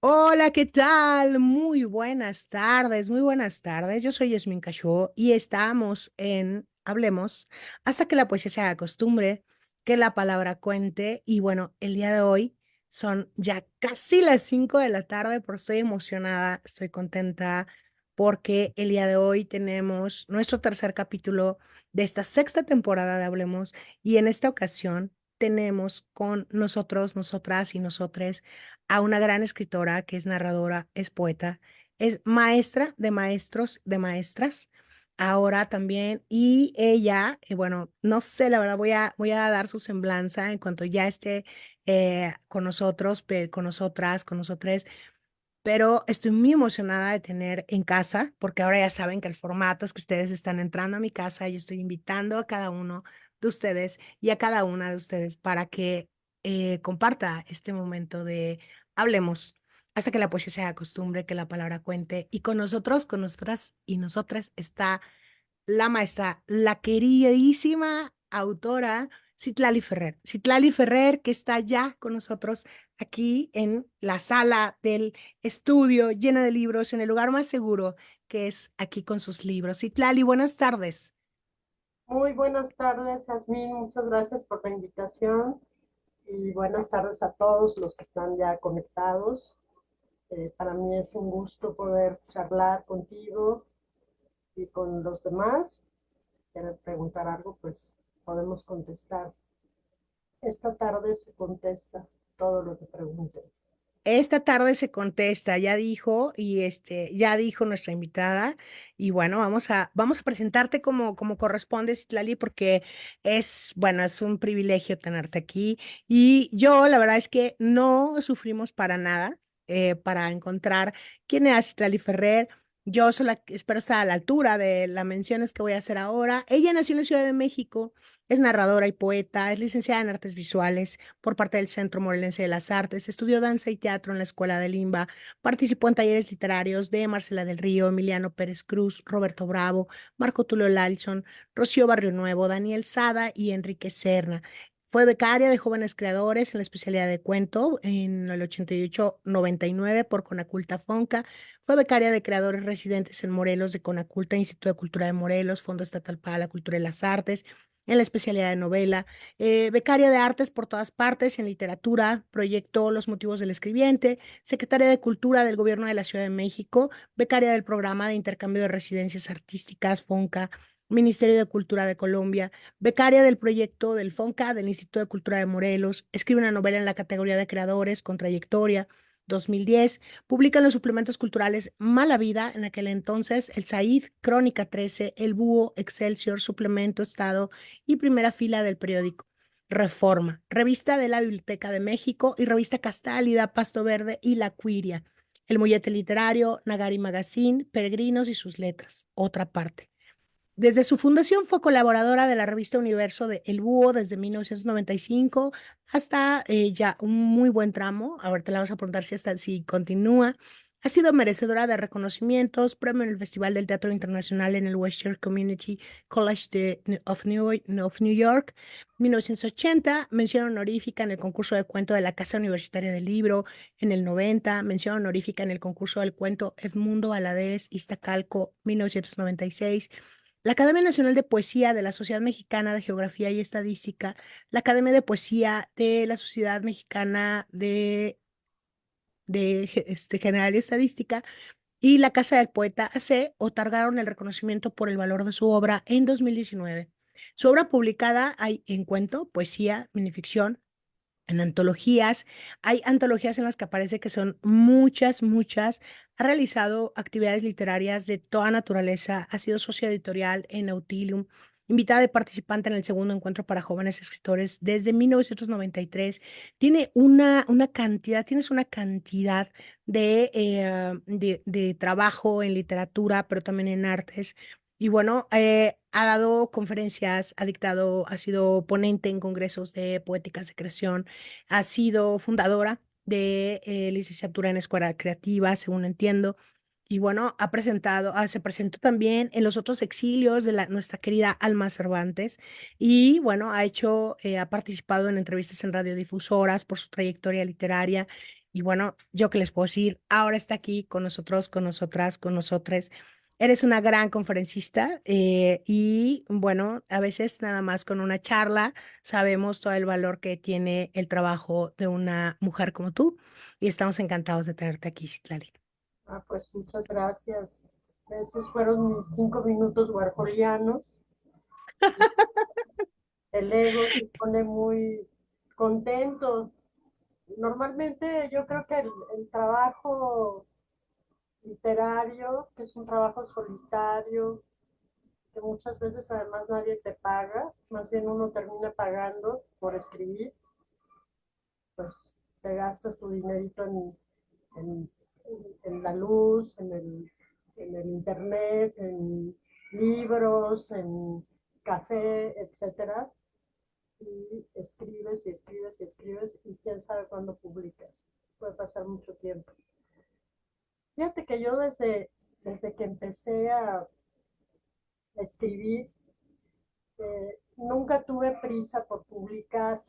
Hola, ¿qué tal? Muy buenas tardes, muy buenas tardes. Yo soy Yasmin Cachó y estamos en Hablemos hasta que la poesía se haga costumbre, que la palabra cuente. Y bueno, el día de hoy son ya casi las 5 de la tarde, pero estoy emocionada, estoy contenta porque el día de hoy tenemos nuestro tercer capítulo de esta sexta temporada de Hablemos y en esta ocasión tenemos con nosotros, nosotras y nosotres a una gran escritora que es narradora, es poeta, es maestra de maestros, de maestras, ahora también, y ella, bueno, no sé, la verdad voy a dar su semblanza en cuanto ya esté con nosotros, con nosotras, con nosotres, pero estoy muy emocionada de tener en casa, porque ahora ya saben que el formato es que ustedes están entrando a mi casa y yo estoy invitando a cada uno de ustedes y a cada una de ustedes para que comparta este momento de hablemos hasta que la poesía sea costumbre, que la palabra cuente. Y con nosotros, con nosotras y nosotras está la maestra, la queridísima autora Citlali Ferrer. Citlali Ferrer, que está ya con nosotros aquí en la sala del estudio llena de libros, en el lugar más seguro, que es aquí con sus libros. Citlali, buenas tardes. Muy buenas tardes, Yasmín. Muchas gracias por la invitación y buenas tardes a todos los que están ya conectados. Para mí es un gusto poder charlar contigo y con los demás. Si quieren preguntar algo, pues podemos contestar. Esta tarde se contesta todo lo que pregunten. Esta tarde se contesta, ya dijo, y ya dijo nuestra invitada, y bueno, vamos a presentarte como corresponde, Citlali, porque bueno, es un privilegio tenerte aquí. Y yo, la verdad es que no sufrimos para nada para encontrar quién es Citlali Ferrer. Yo espero estar a la altura de las menciones que voy a hacer ahora. Ella nació en la Ciudad de México, es narradora y poeta, es licenciada en artes visuales por parte del Centro Morelense de las Artes, estudió danza y teatro en la Escuela de Limba, participó en talleres literarios de Marcela del Río, Emiliano Pérez Cruz, Roberto Bravo, Marco Tulio Lalson, Rocío Barrio Nuevo, Daniel Sada y Enrique Serna. Fue becaria de jóvenes creadores en la especialidad de cuento en el 88-99 por Conaculta Fonca. Fue becaria de creadores residentes en Morelos de Conaculta, Instituto de Cultura de Morelos, Fondo Estatal para la Cultura y las Artes, en la especialidad de novela. Becaria de artes por todas partes en literatura, proyectó Los motivos del escribiente, secretaria de Cultura del Gobierno de la Ciudad de México, becaria del programa de intercambio de residencias artísticas FONCA, Ministerio de Cultura de Colombia, becaria del proyecto del FONCA del Instituto de Cultura de Morelos, escribe una novela en la categoría de creadores con trayectoria. 2010, publica en los suplementos culturales Mala Vida, en aquel entonces, El Said, Crónica 13, El Búho, Excelsior, Suplemento Estado y primera fila del periódico Reforma, revista de la Biblioteca de México y revista Castálida, Pasto Verde y La Quiria, El Mollete Literario, Nagari Magazine, Peregrinos y sus letras, otra parte. Desde su fundación fue colaboradora de la revista Universo de El Búho desde 1995 hasta ya un muy buen tramo. Ahorita le vamos a preguntar si continúa. Ha sido merecedora de reconocimientos, premio en el Festival del Teatro Internacional en el Western Community College of New York, 1980, mención honorífica en el concurso de cuento de la Casa Universitaria del Libro en el 90, mención honorífica en el concurso del cuento Edmundo Valadez, Iztacalco, 1996, la Academia Nacional de Poesía de la Sociedad Mexicana de Geografía y Estadística, la Academia de Poesía de la Sociedad Mexicana de General y Estadística y la Casa del Poeta AC otorgaron el reconocimiento por el valor de su obra en 2019. Su obra publicada hay en cuento, poesía, minificción, en antologías. Hay antologías en las que aparece que son muchas, muchas. Ha realizado actividades literarias de toda naturaleza. Ha sido socia editorial en Nautilum, invitada de participante en el segundo encuentro para jóvenes escritores desde 1993. Tienes una cantidad de trabajo en literatura, pero también en artes. Y bueno, ha dado conferencias, ha sido ponente en congresos de poéticas de creación, ha sido fundadora de licenciatura en Escuela Creativa, según entiendo. Y bueno, se presentó también en los otros exilios de nuestra querida Alma Cervantes. Y bueno, ha participado en entrevistas en radiodifusoras por su trayectoria literaria. Y bueno, yo qué les puedo decir, ahora está aquí con nosotros, con nosotras, con nosotres. Eres una gran conferencista y bueno, a veces nada más con una charla sabemos todo el valor que tiene el trabajo de una mujer como tú y estamos encantados de tenerte aquí, Citlali. Ah, pues muchas gracias. Esos fueron mis 5 minutos warholianos. El ego se pone muy contento. Normalmente yo creo que el trabajo literario, que es un trabajo solitario, que muchas veces además nadie te paga, más bien uno termina pagando por escribir, pues te gastas tu dinerito en, en la luz, en el internet, en libros, en café, etcétera, y escribes y escribes y escribes y quién sabe cuándo publicas. Puede pasar mucho tiempo. Fíjate que yo desde que empecé a escribir, nunca tuve prisa por publicar,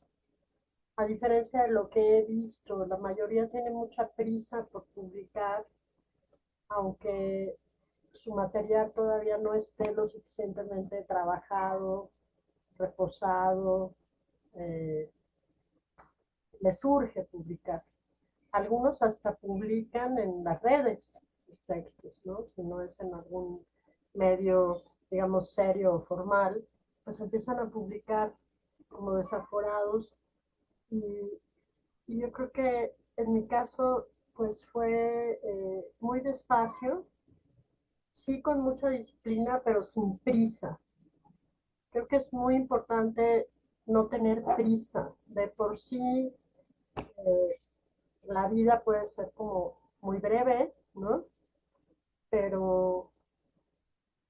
a diferencia de lo que he visto. La mayoría tiene mucha prisa por publicar, aunque su material todavía no esté lo suficientemente trabajado, reposado, eh, le surge publicar. Algunos hasta publican en las redes sus textos, ¿no? Si no es en algún medio, digamos, serio o formal, pues empiezan a publicar como desaforados y, y yo creo que en mi caso, pues fue muy despacio, sí con mucha disciplina, pero sin prisa. Creo que es muy importante no tener prisa. De por sí, eh, la vida puede ser como muy breve, ¿no? Pero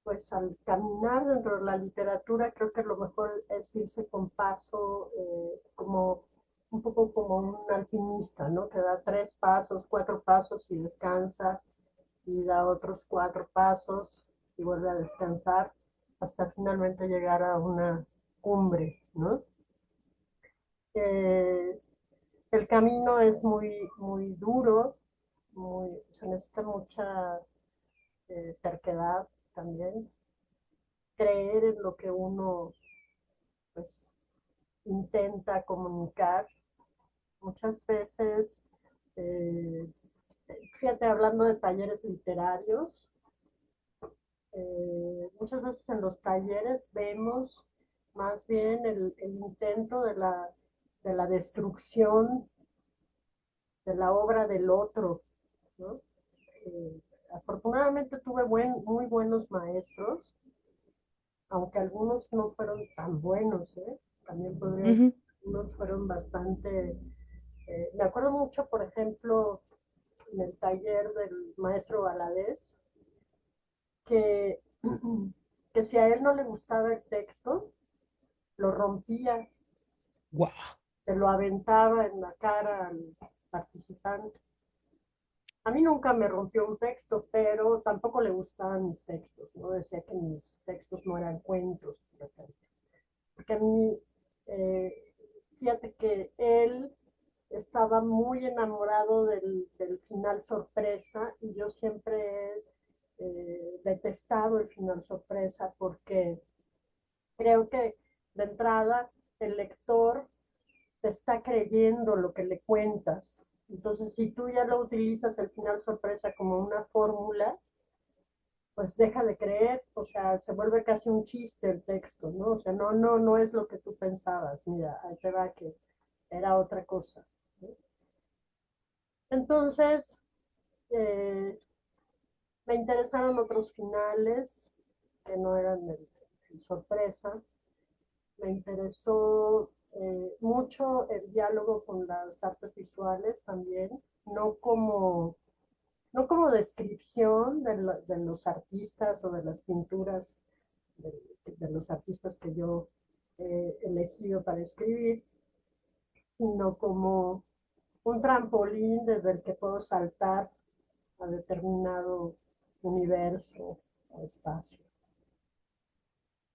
pues al caminar dentro de la literatura creo que lo mejor es irse con paso, como un poco como un alpinista, ¿no? Que da 3 pasos, 4 pasos y descansa, y da otros 4 pasos y vuelve a descansar hasta finalmente llegar a una cumbre, ¿no? Eh, el camino es muy duro, se necesita mucha terquedad también, creer en lo que uno pues intenta comunicar. Muchas veces, eh, fíjate, hablando de talleres literarios, muchas veces en los talleres vemos más bien el intento de la destrucción de la obra del otro, ¿no? Eh, afortunadamente tuve muy buenos maestros, aunque algunos no fueron tan buenos, ¿eh? También podría decir Ujú. que algunos fueron bastante. Me acuerdo mucho, por ejemplo, en el taller del maestro Valadez, que, que si a él no le gustaba el texto, lo rompía, Guau. se lo aventaba en la cara al participante. A mí nunca me rompió un texto, pero tampoco le gustaban mis textos, ¿no? Decía que mis textos no eran cuentos, por ejemplo. Porque a mí, eh, fíjate que él estaba muy enamorado del final sorpresa y yo siempre he detestado el final sorpresa porque creo que de entrada el lector te está creyendo lo que le cuentas. Entonces, si tú ya lo utilizas el final sorpresa como una fórmula, pues deja de creer, o sea, se vuelve casi un chiste el texto, ¿no? O sea, no es lo que tú pensabas, mira, ahí te va que era otra cosa, ¿no? Entonces, eh, me interesaron otros finales que no eran el sorpresa. Me interesó mucho el diálogo con las artes visuales también, no como, no como descripción de los artistas o de las pinturas de los artistas que yo he elegido para escribir, sino como un trampolín desde el que puedo saltar a determinado universo o espacio.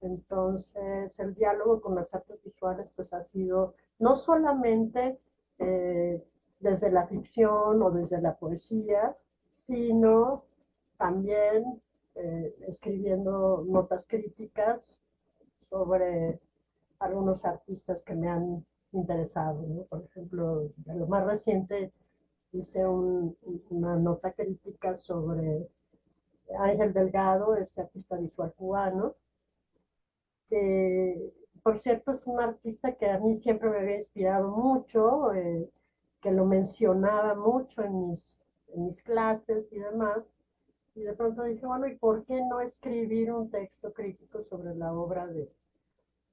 Entonces, el diálogo con las artes visuales pues ha sido no solamente, eh, desde la ficción o desde la poesía, sino también escribiendo notas críticas sobre algunos artistas que me han interesado, ¿no? Por ejemplo, de lo más reciente hice una nota crítica sobre Ángel Delgado, este artista visual cubano, que por cierto es un artista que a mí siempre me había inspirado mucho, que lo mencionaba mucho en mis clases y demás. Y de pronto dije, bueno, ¿y por qué no escribir un texto crítico sobre la obra de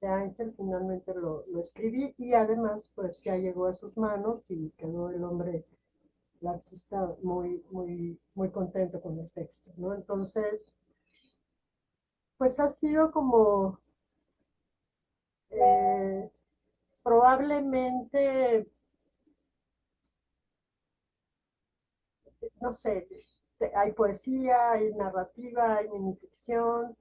Ángel? Finalmente lo escribí y además pues ya llegó a sus manos y quedó el hombre, el artista, muy contento con el texto, ¿no? Entonces, pues ha sido como eh, probablemente, no sé, hay poesía, hay narrativa, hay minificción,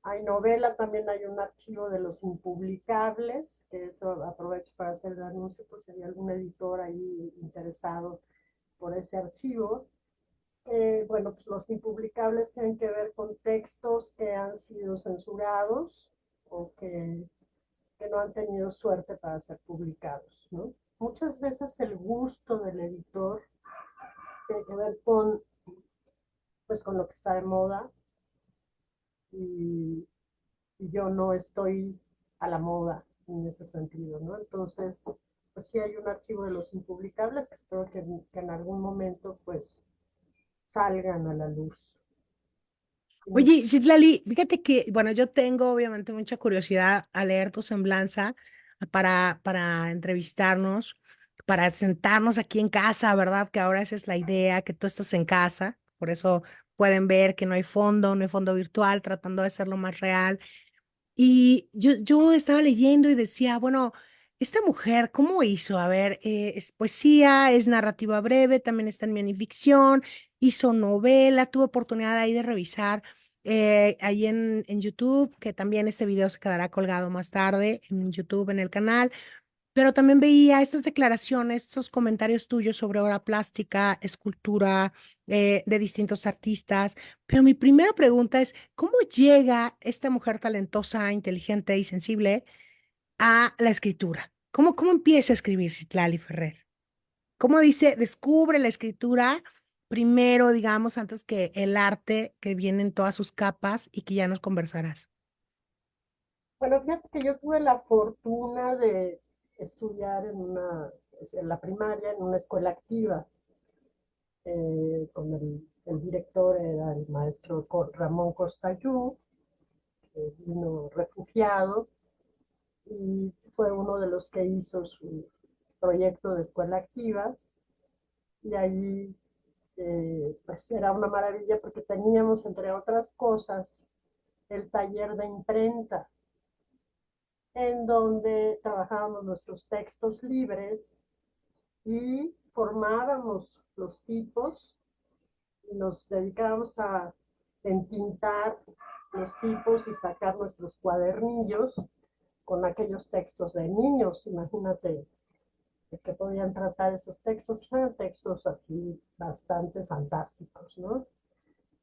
hay novela, también hay un archivo de los impublicables, que eso aprovecho para hacer el anuncio por si hay algún editor ahí interesado por ese archivo. Bueno, pues los impublicables tienen que ver con textos que han sido censurados o que no han tenido suerte para ser publicados, ¿no? Muchas veces el gusto del editor tiene que ver pues, con lo que está de moda y, y yo no estoy a la moda en ese sentido, ¿no? Entonces, pues sí hay un archivo de los impublicables que espero que en algún momento pues salgan a la luz. Oye, Citlali, fíjate que, bueno, yo tengo obviamente mucha curiosidad a leer tu semblanza para entrevistarnos, para sentarnos aquí en casa, ¿verdad? Que ahora esa es la idea, que tú estás en casa, por eso pueden ver que no hay fondo virtual, tratando de hacerlo más real. Y yo estaba leyendo y decía, bueno, esta mujer, ¿cómo hizo? A ver, es poesía, es narrativa breve, también está en minificción, hizo novela, tuve oportunidad ahí de revisar ahí en YouTube, que también este video se quedará colgado más tarde en YouTube, en el canal. Pero también veía estas declaraciones, estos comentarios tuyos sobre obra plástica, escultura de distintos artistas. Pero mi primera pregunta es, ¿cómo llega esta mujer talentosa, inteligente y sensible a la escritura? ¿Cómo empieza a escribir Citlali Ferrer? ¿Cómo dice, descubre la escritura primero, digamos, antes que el arte que viene en todas sus capas y que ya nos conversarás? Bueno, fíjate que yo tuve la fortuna de estudiar en la primaria en una escuela activa. Con el director era el maestro Ramón Costayú, que vino refugiado y fue uno de los que hizo su proyecto de escuela activa. Y allí pues era una maravilla porque teníamos, entre otras cosas, el taller de imprenta, en donde trabajábamos nuestros textos libres y formábamos los tipos y nos dedicábamos a entintar los tipos y sacar nuestros cuadernillos con aquellos textos de niños. Imagínate de que podían tratar esos textos, eran textos así bastante fantásticos, ¿no?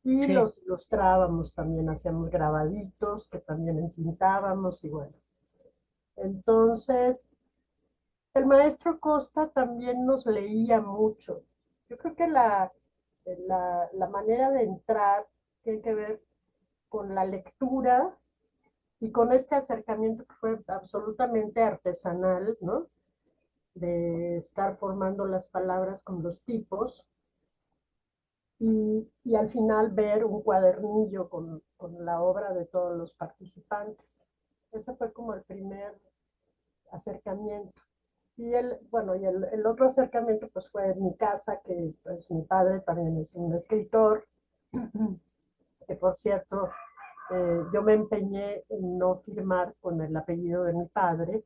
Y Sí. los ilustrábamos también, hacíamos grabaditos que también entintábamos y bueno. Entonces, el maestro Costa también nos leía mucho. Yo creo que la manera de entrar tiene que ver con la lectura y con este acercamiento que fue absolutamente artesanal, ¿no? De estar formando las palabras con los tipos y al final ver un cuadernillo con la obra de todos los participantes. Ese fue como el primer acercamiento. Y el otro acercamiento pues fue en mi casa, que pues mi padre también es un escritor, que por cierto, yo me empeñé en no firmar con el apellido de mi padre,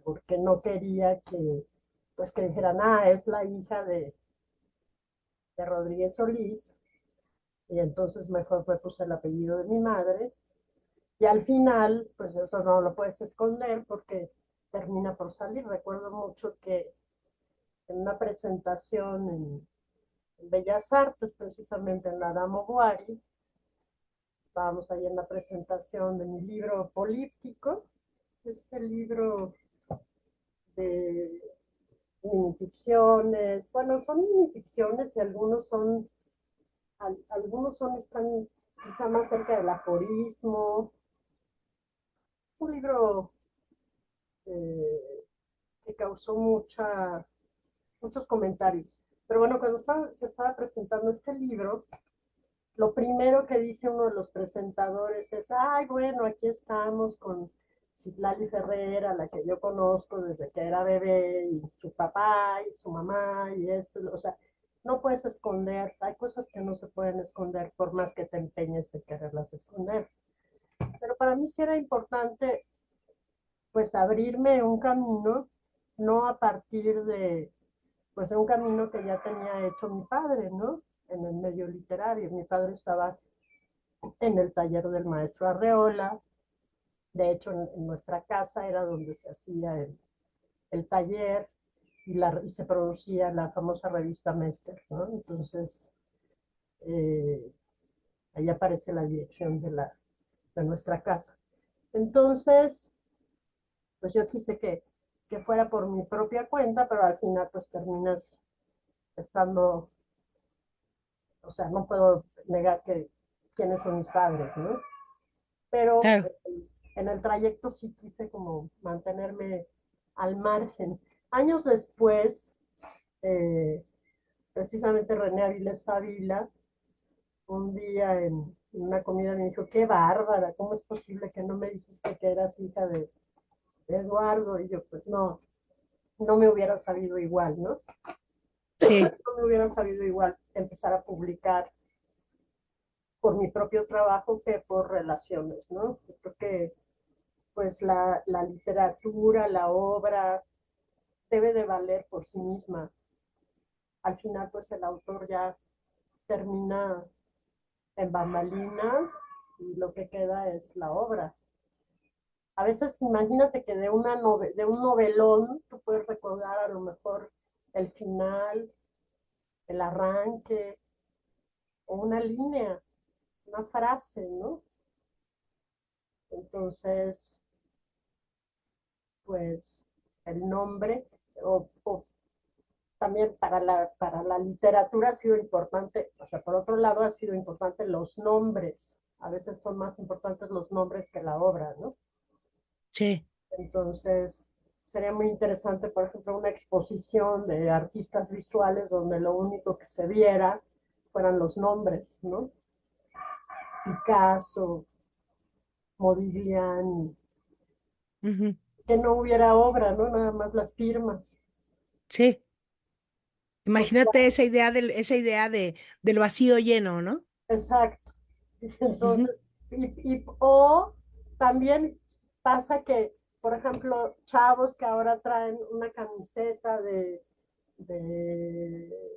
porque no quería pues que dijeran, ah, es la hija de Rodríguez Solís, y entonces mejor me puse el apellido de mi madre, y al final, pues eso no lo puedes esconder porque termina por salir. Recuerdo mucho que en una presentación en Bellas Artes, precisamente en la Dama Bovary. Estábamos ahí en la presentación de mi libro Políptico, este libro de minificciones. Bueno, son minificciones y están quizá más cerca del aforismo. Es un libro eh, que causó muchos comentarios. Pero bueno, cuando se estaba presentando este libro, lo primero que dice uno de los presentadores es, ay, bueno, aquí estamos con Citlali Ferrera, la que yo conozco desde que era bebé, y su papá y su mamá y esto, o sea, no puedes esconder, hay cosas que no se pueden esconder por más que te empeñes en quererlas esconder. Pero para mí sí era importante, pues, abrirme un camino, no a partir pues, de un camino que ya tenía hecho mi padre, ¿no? En el medio literario. Mi padre estaba en el taller del maestro Arreola. De hecho, en nuestra casa era donde se hacía el taller y se producía la famosa revista Mester, ¿no? Entonces, eh, ahí aparece la dirección de nuestra casa. Entonces, pues yo quise que fuera por mi propia cuenta, pero al final pues terminas estando, o sea, no puedo negar quiénes son mis padres, ¿no? Pero Claro. en el trayecto sí quise como mantenerme al margen. Años después, eh, precisamente René Avilés Favila, un día en una comida me dijo, qué bárbara, ¿cómo es posible que no me dijiste que eras hija de Eduardo? Y yo, pues no me hubiera sabido igual, ¿no? Sí, No me hubiera sabido igual empezar a publicar por mi propio trabajo que por relaciones, ¿no? Yo creo que pues la literatura, la obra, debe de valer por sí misma. Al final, pues el autor ya termina en bambalinas y lo que queda es la obra. A veces imagínate que de un novelón tú puedes recordar a lo mejor el final, el arranque o una línea, una frase, ¿no? Entonces, pues el nombre o también para la literatura ha sido importante, o sea, por otro lado ha sido importante los nombres. A veces son más importantes los nombres que la obra, ¿no? sí. Entonces, sería muy interesante, por ejemplo, una exposición de artistas visuales donde lo único que se viera fueran los nombres, ¿no? Picasso, Modigliani, Ujú. que no hubiera obra, ¿no? Nada más las firmas. Sí. Porque, Imagínate esa idea del vacío lleno, ¿no? exacto. Ujú. Entonces, o también pasa que, por ejemplo, chavos que ahora traen una camiseta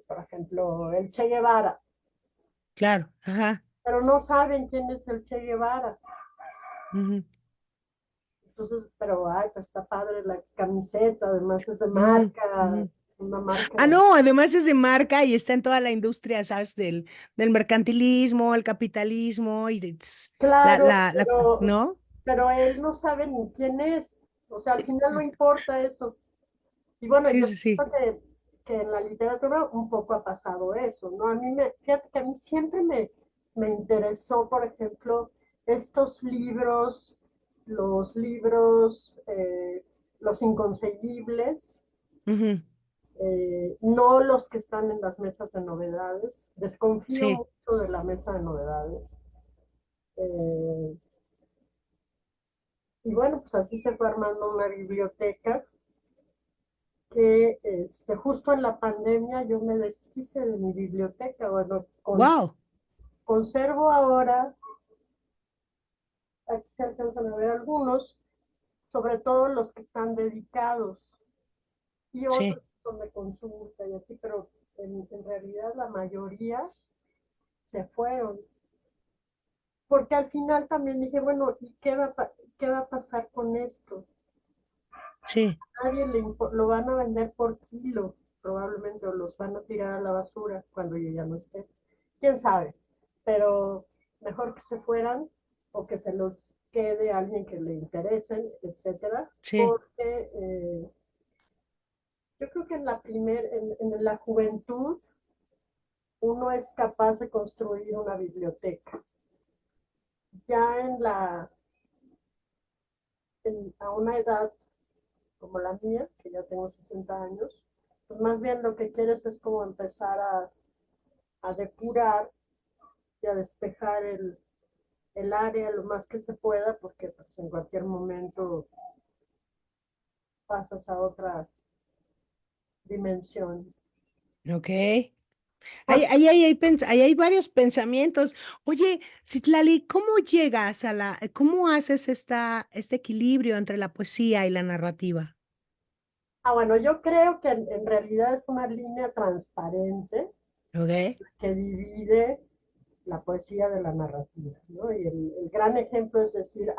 por ejemplo, el Che Guevara, Claro. Ajá. pero no saben quién es el Che Guevara. Ujú. Entonces, pero, ay, pues está padre la camiseta, además es de Ujú. marca, Ujú. una marca. Ah, no, además es de marca y está en toda la industria, ¿sabes? Del mercantilismo, el capitalismo y Claro, ¿no? pero él no sabe ni quién es. O sea, al final no importa eso. Y bueno, Sí, yo sí, sí. creo que en la literatura un poco ha pasado eso, ¿no? Fíjate que a mí siempre me interesó, por ejemplo, estos libros, los libros, los inconseguibles, Ujú. no los que están en las mesas de novedades. Desconfío Sí, mucho de la mesa de novedades. Eh, y bueno, pues así se fue armando una biblioteca que justo en la pandemia yo me deshice de mi biblioteca. Bueno, wow, conservo ahora, aquí se alcanzan a ver algunos, sobre todo los que están dedicados y sí, otros son de consulta y así, pero en realidad la mayoría se fueron. Porque al final también dije, bueno, ¿y qué va a pasar con esto? sí, Nadie lo van a vender por kilo. probablemente los van a tirar a la basura cuando yo ya no esté. ¿Quién sabe? Pero mejor que se fueran o que se los quede a alguien que le interesen, etcétera, Sí, porque yo creo que en la juventud uno es capaz de construir una biblioteca. Ya a una edad como la mía, que ya tengo 60 años, pues más bien lo que quieres es como empezar a depurar y a despejar el área lo más que se pueda, porque pues, en cualquier momento pasas a otra dimensión. ok. Pues, Ahí hay varios pensamientos. Oye, Citlali, ¿cómo llegas cómo haces este equilibrio entre la poesía y la narrativa? bueno, yo creo que en realidad es una línea transparente Ok. que divide la poesía de la narrativa, ¿no? Y el gran ejemplo es decir,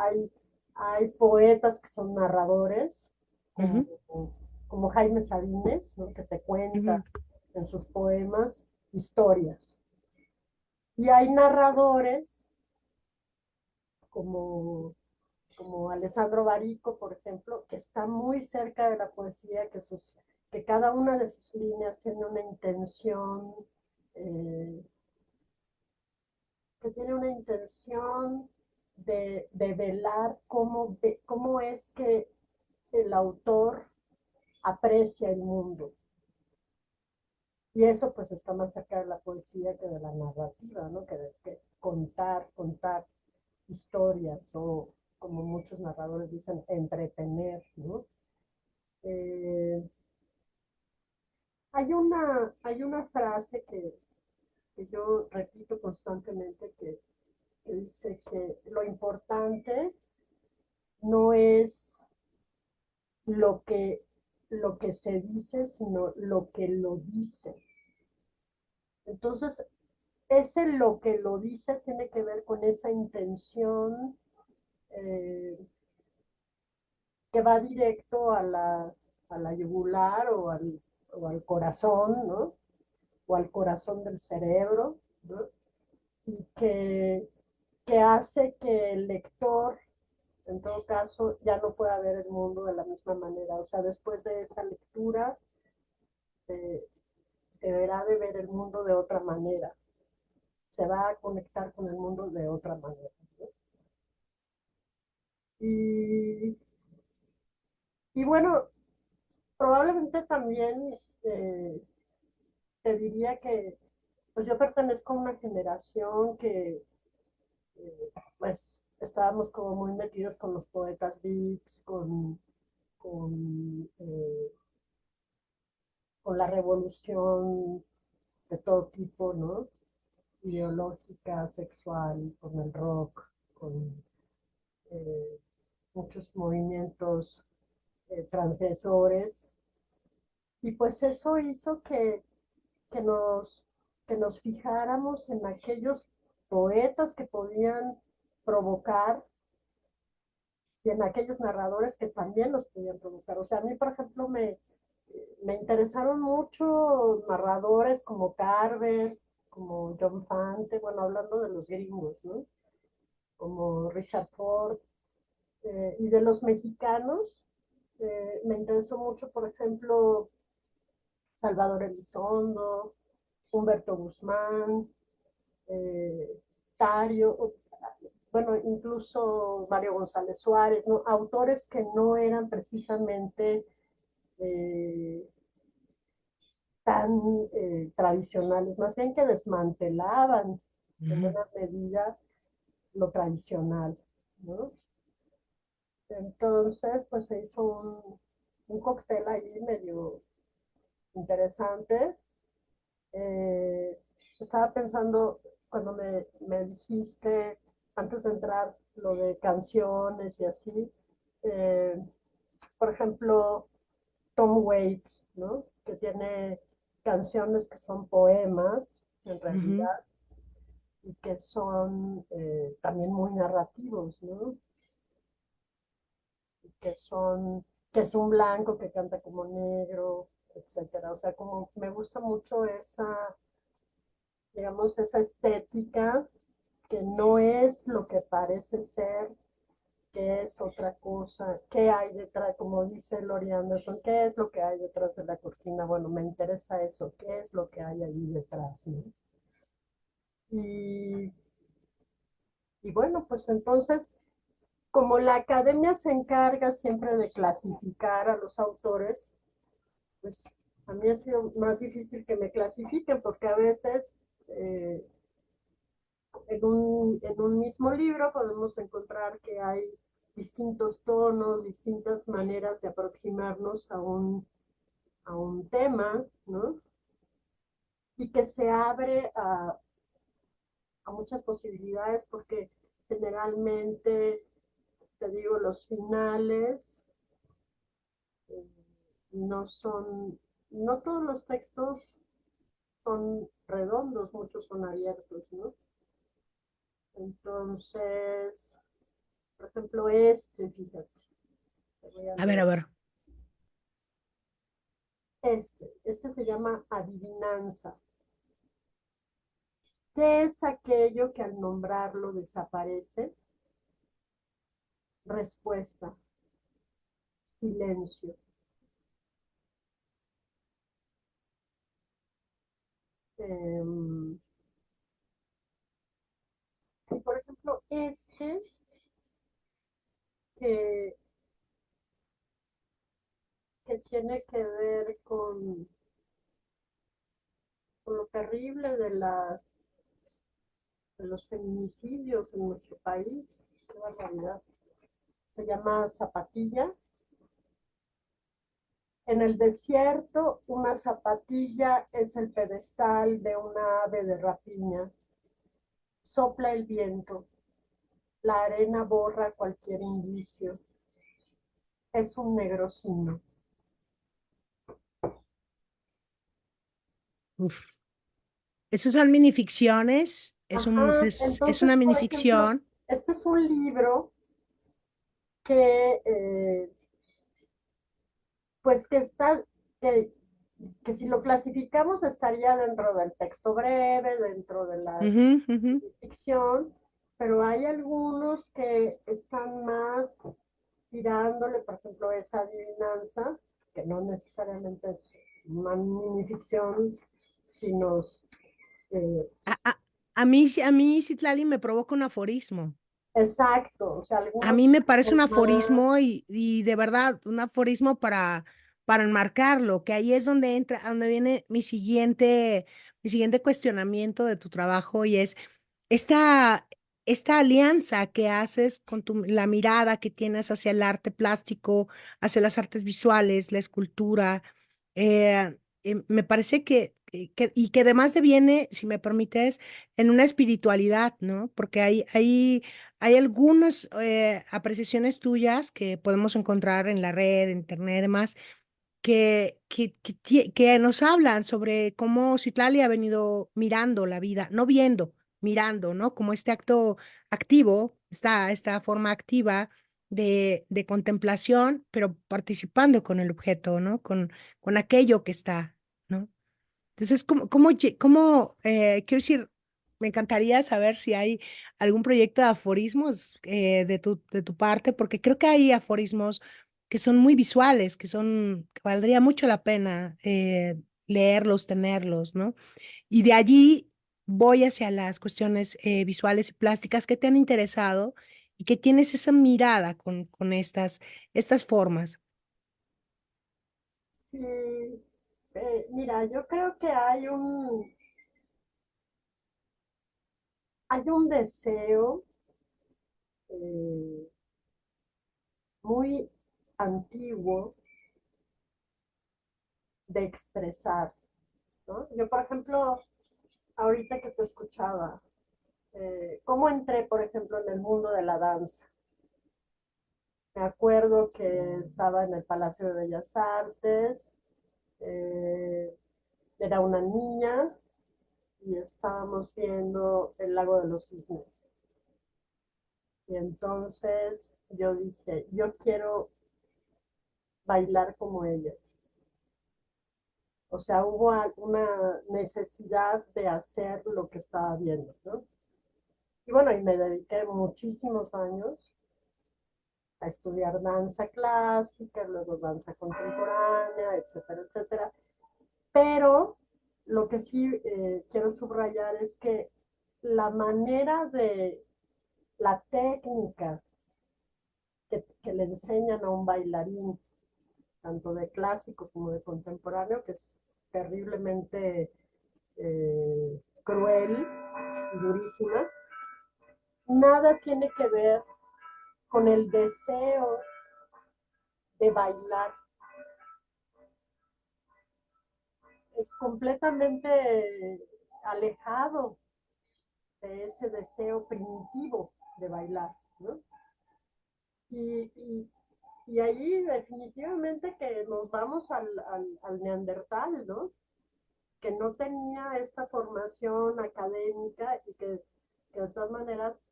hay poetas que son narradores, como, Ujú, como Jaime Sabines, ¿no? Que te cuenta ujú, en sus poemas historias. Y hay narradores como, como Alessandro Barico, por ejemplo, que está muy cerca de la poesía, que cada una de sus líneas tiene una intención eh, que tiene una intención de velar cómo es que el autor aprecia el mundo. Y eso pues está más cerca de la poesía que de la narrativa, ¿no? Que contar historias o, como muchos narradores dicen, entretener, ¿no? Eh, hay una frase que yo repito constantemente que dice que lo importante no es lo que, lo que se dice, sino lo que lo dice. Entonces, ese lo que lo dice tiene que ver con esa intención eh, que va directo a la yugular o al corazón, ¿no? O al corazón del cerebro, ¿no? Y que hace que el lector, en todo caso, ya no pueda ver el mundo de la misma manera. O sea, después de esa lectura, eh, deberá de ver el mundo de otra manera, se va a conectar con el mundo de otra manera, ¿no? Y, y bueno, probablemente también te diría que pues yo pertenezco a una generación que pues estábamos como muy metidos con los poetas beats, con, eh, con la revolución de todo tipo, ¿no? Ideológica, sexual, con el rock, con eh, muchos movimientos transgresores. Y pues eso hizo que, nos, que nos fijáramos en aquellos poetas que podían provocar y en aquellos narradores que también los podían provocar. O sea, a mí, por ejemplo, me interesaron mucho narradores como Carver, como John Fante, bueno, hablando de los gringos, ¿no? Como Richard Ford, y de los mexicanos, me interesó mucho, por ejemplo, Salvador Elizondo, Humberto Guzmán, Tario, bueno, incluso Mario González Suárez, ¿no? Autores que no eran precisamente eh, tan tradicionales, más bien que desmantelaban en ujú. buena medida lo tradicional, ¿no? Entonces, pues se hizo un cóctel ahí medio interesante. Eh, Estaba pensando cuando me dijiste, antes de entrar, lo de canciones y así, eh, por ejemplo, Tom Waits, ¿no? Que tiene canciones que son poemas, en Ujú, realidad, y que son también muy narrativos, ¿no? Y que es un blanco que canta como negro, etcétera. O sea, como me gusta mucho esa, digamos, esa estética que no es lo que parece ser, que es otra cosa, qué hay detrás, como dice Laurie Anderson, qué es lo que hay detrás de la cortina. Bueno, me interesa eso, qué es lo que hay allí detrás, ¿no? Y, y bueno, pues entonces, como la academia se encarga siempre de clasificar a los autores, pues a mí ha sido más difícil que me clasifiquen porque a veces en un mismo libro podemos encontrar que hay distintos tonos, distintas maneras de aproximarnos a un tema, ¿no? Y que se abre a muchas posibilidades porque generalmente, te digo, los finales eh, no son, no todos los textos son redondos, muchos son abiertos, ¿no? Entonces, por ejemplo, fíjate, te voy a A leer. ver. Este se llama adivinanza. ¿Qué es aquello que al nombrarlo desaparece? Respuesta, silencio. Eh, y por ejemplo, que, que tiene que ver con lo terrible de los feminicidios en nuestro país. Qué barbaridad. Se llama Zapatilla. En el desierto, una zapatilla es el pedestal de una ave de rapiña. Sopla el viento, la arena borra cualquier indicio. Es un negrocino. Uf. Esas son minificciones, Ajá, es entonces, una por ejemplo, minificción. este es un libro que, pues, que, que si lo clasificamos estaría dentro del texto breve, dentro de la Ujú, ujú. ficción, pero hay algunos que están más tirándole, por ejemplo, esa adivinanza, que no necesariamente es una minificción, sino eh, A, a mí Citlali me provoca un aforismo. exacto, o sea, A algunos mí me parece un son más, aforismo y de verdad un aforismo para enmarcarlo, que ahí es donde entra, donde viene mi siguiente cuestionamiento de tu trabajo y es esta, esta alianza que haces con la mirada que tienes hacia el arte plástico, hacia las artes visuales, la escultura, me parece y que además deviene, si me permites, en una espiritualidad, ¿no? Porque hay algunas apreciaciones tuyas que podemos encontrar en la red, en internet y demás que nos hablan sobre cómo Citlali ha venido mirando la vida, no viendo, mirando, ¿no? Como este acto activo, esta forma activa de contemplación, pero participando con el objeto, ¿no? Con aquello que está, ¿no? Entonces, quiero decir, me encantaría saber si hay algún proyecto de aforismos de tu parte, porque creo que hay aforismos que son muy visuales, que valdría mucho la pena leerlos, tenerlos, ¿no? Y de allí voy hacia las cuestiones visuales y plásticas que te han interesado y que tienes esa mirada con estas formas. sí, mira, yo creo que hay un deseo eh, muy antiguo de expresar, ¿no? Yo, por ejemplo, ahorita que te escuchaba, ¿cómo entré, por ejemplo, en el mundo de la danza? Me acuerdo que estaba en el Palacio de Bellas Artes, eh, era una niña y estábamos viendo el lago de los cisnes. Y entonces yo dije, yo quiero bailar como ellas. O sea, hubo una necesidad de hacer lo que estaba viendo, ¿no? Y bueno, y me dediqué muchísimos años a estudiar danza clásica, luego danza contemporánea, etcétera, etcétera. Pero lo que sí quiero subrayar es que la manera de la técnica que le enseñan a un bailarín, tanto de clásico como de contemporáneo, que es terriblemente cruel y durísima, nada tiene que ver con el deseo de bailar. Es completamente alejado de ese deseo primitivo de bailar, ¿no? Y, y, y ahí definitivamente que nos vamos al neandertal, ¿no? Que no tenía esta formación académica y que de todas maneras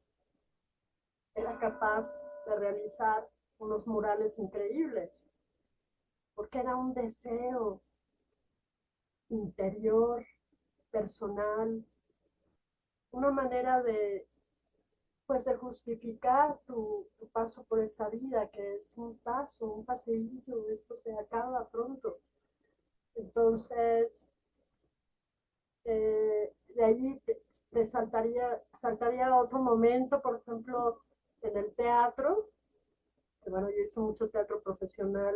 era capaz de realizar unos murales increíbles, porque era un deseo interior, personal, una manera de, pues, de justificar tu paso por esta vida, que es un paso, un paseillo, esto se acaba pronto. Entonces, de allí te saltaría otro momento, por ejemplo, en el teatro, que bueno, yo hice mucho teatro profesional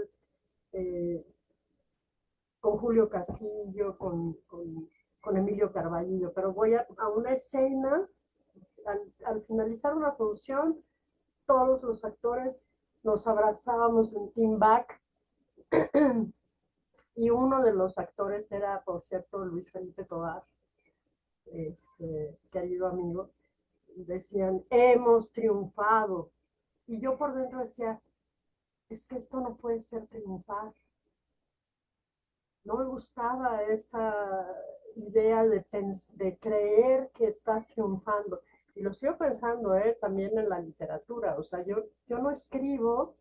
eh, con Julio Castillo, con Emilio Carballo, pero voy a una escena, al finalizar una función, todos los actores nos abrazábamos en team back y uno de los actores era, por cierto, Luis Felipe Tovar, querido amigo. Decían, hemos triunfado. Y yo por dentro decía, es que esto no puede ser triunfar. No me gustaba esa idea de creer que estás triunfando. Y lo sigo pensando también en la literatura. O sea, yo no escribo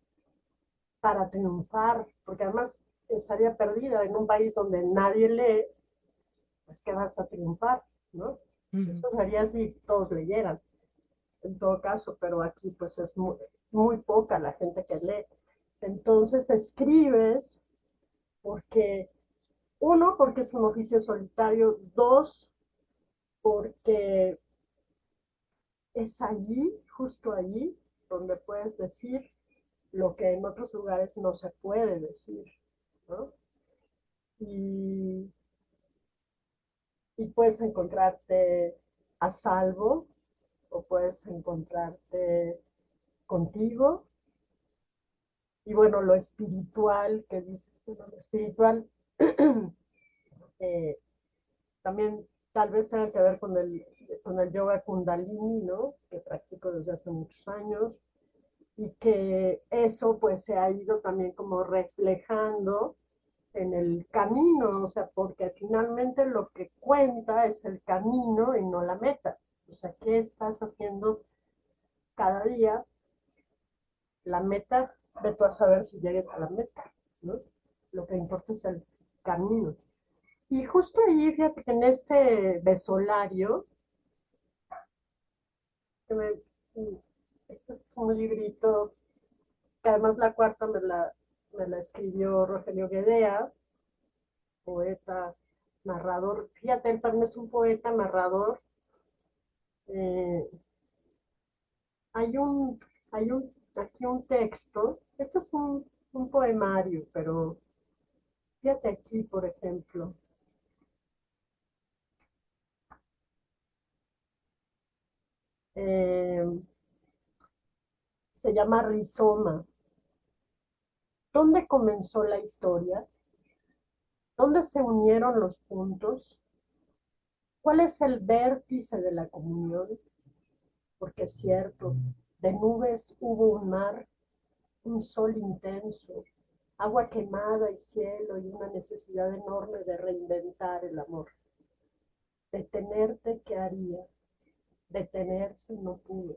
para triunfar, porque además estaría perdida en un país donde nadie lee, pues que vas a triunfar, ¿no? Uh -huh. Eso sería si todos leyeran, en todo caso, pero aquí pues es muy poca la gente que lee. Entonces escribes porque, uno, porque es un oficio solitario, dos, porque es allí, justo allí, donde puedes decir lo que en otros lugares no se puede decir, ¿no? Y, y puedes encontrarte a salvo o puedes encontrarte contigo. Y bueno, lo espiritual, que dices, bueno, lo espiritual eh, también tal vez tenga que ver con el yoga kundalini, ¿no? Que practico desde hace muchos años y que eso pues se ha ido también como reflejando en el camino, o sea, porque finalmente lo que cuenta es el camino y no la meta. O sea, ¿qué estás haciendo cada día? La meta, de tú a saber si llegues a la meta, ¿no? Lo que importa es el camino. Y justo ahí, fíjate que en este besolario, que este es un librito, que además la cuarta me la escribió Rogelio Guedea, poeta, narrador. Fíjate, él también es un poeta, narrador. Eh, hay un, aquí un texto, esto es un poemario, pero fíjate aquí, por ejemplo, eh, se llama Rizoma. ¿Dónde comenzó la historia? ¿Dónde se unieron los puntos? ¿Cuál es el vértice de la comunión? Porque es cierto, de nubes hubo un mar, un sol intenso, agua quemada y cielo y una necesidad enorme de reinventar el amor. Detenerte, ¿qué haría? Detenerse no pudo.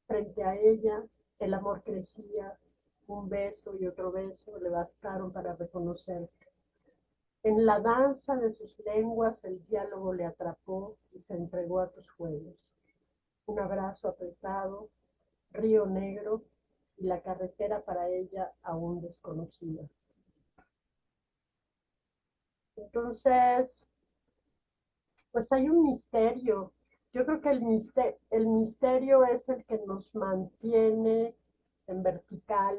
Frente a ella, el amor crecía, un beso y otro beso le bastaron para reconocer. En la danza de sus lenguas el diálogo le atrapó y se entregó a tus juegos. Un abrazo apretado, río negro y la carretera para ella aún desconocida. Entonces, pues hay un misterio. Yo creo que el misterio es el que nos mantiene en vertical,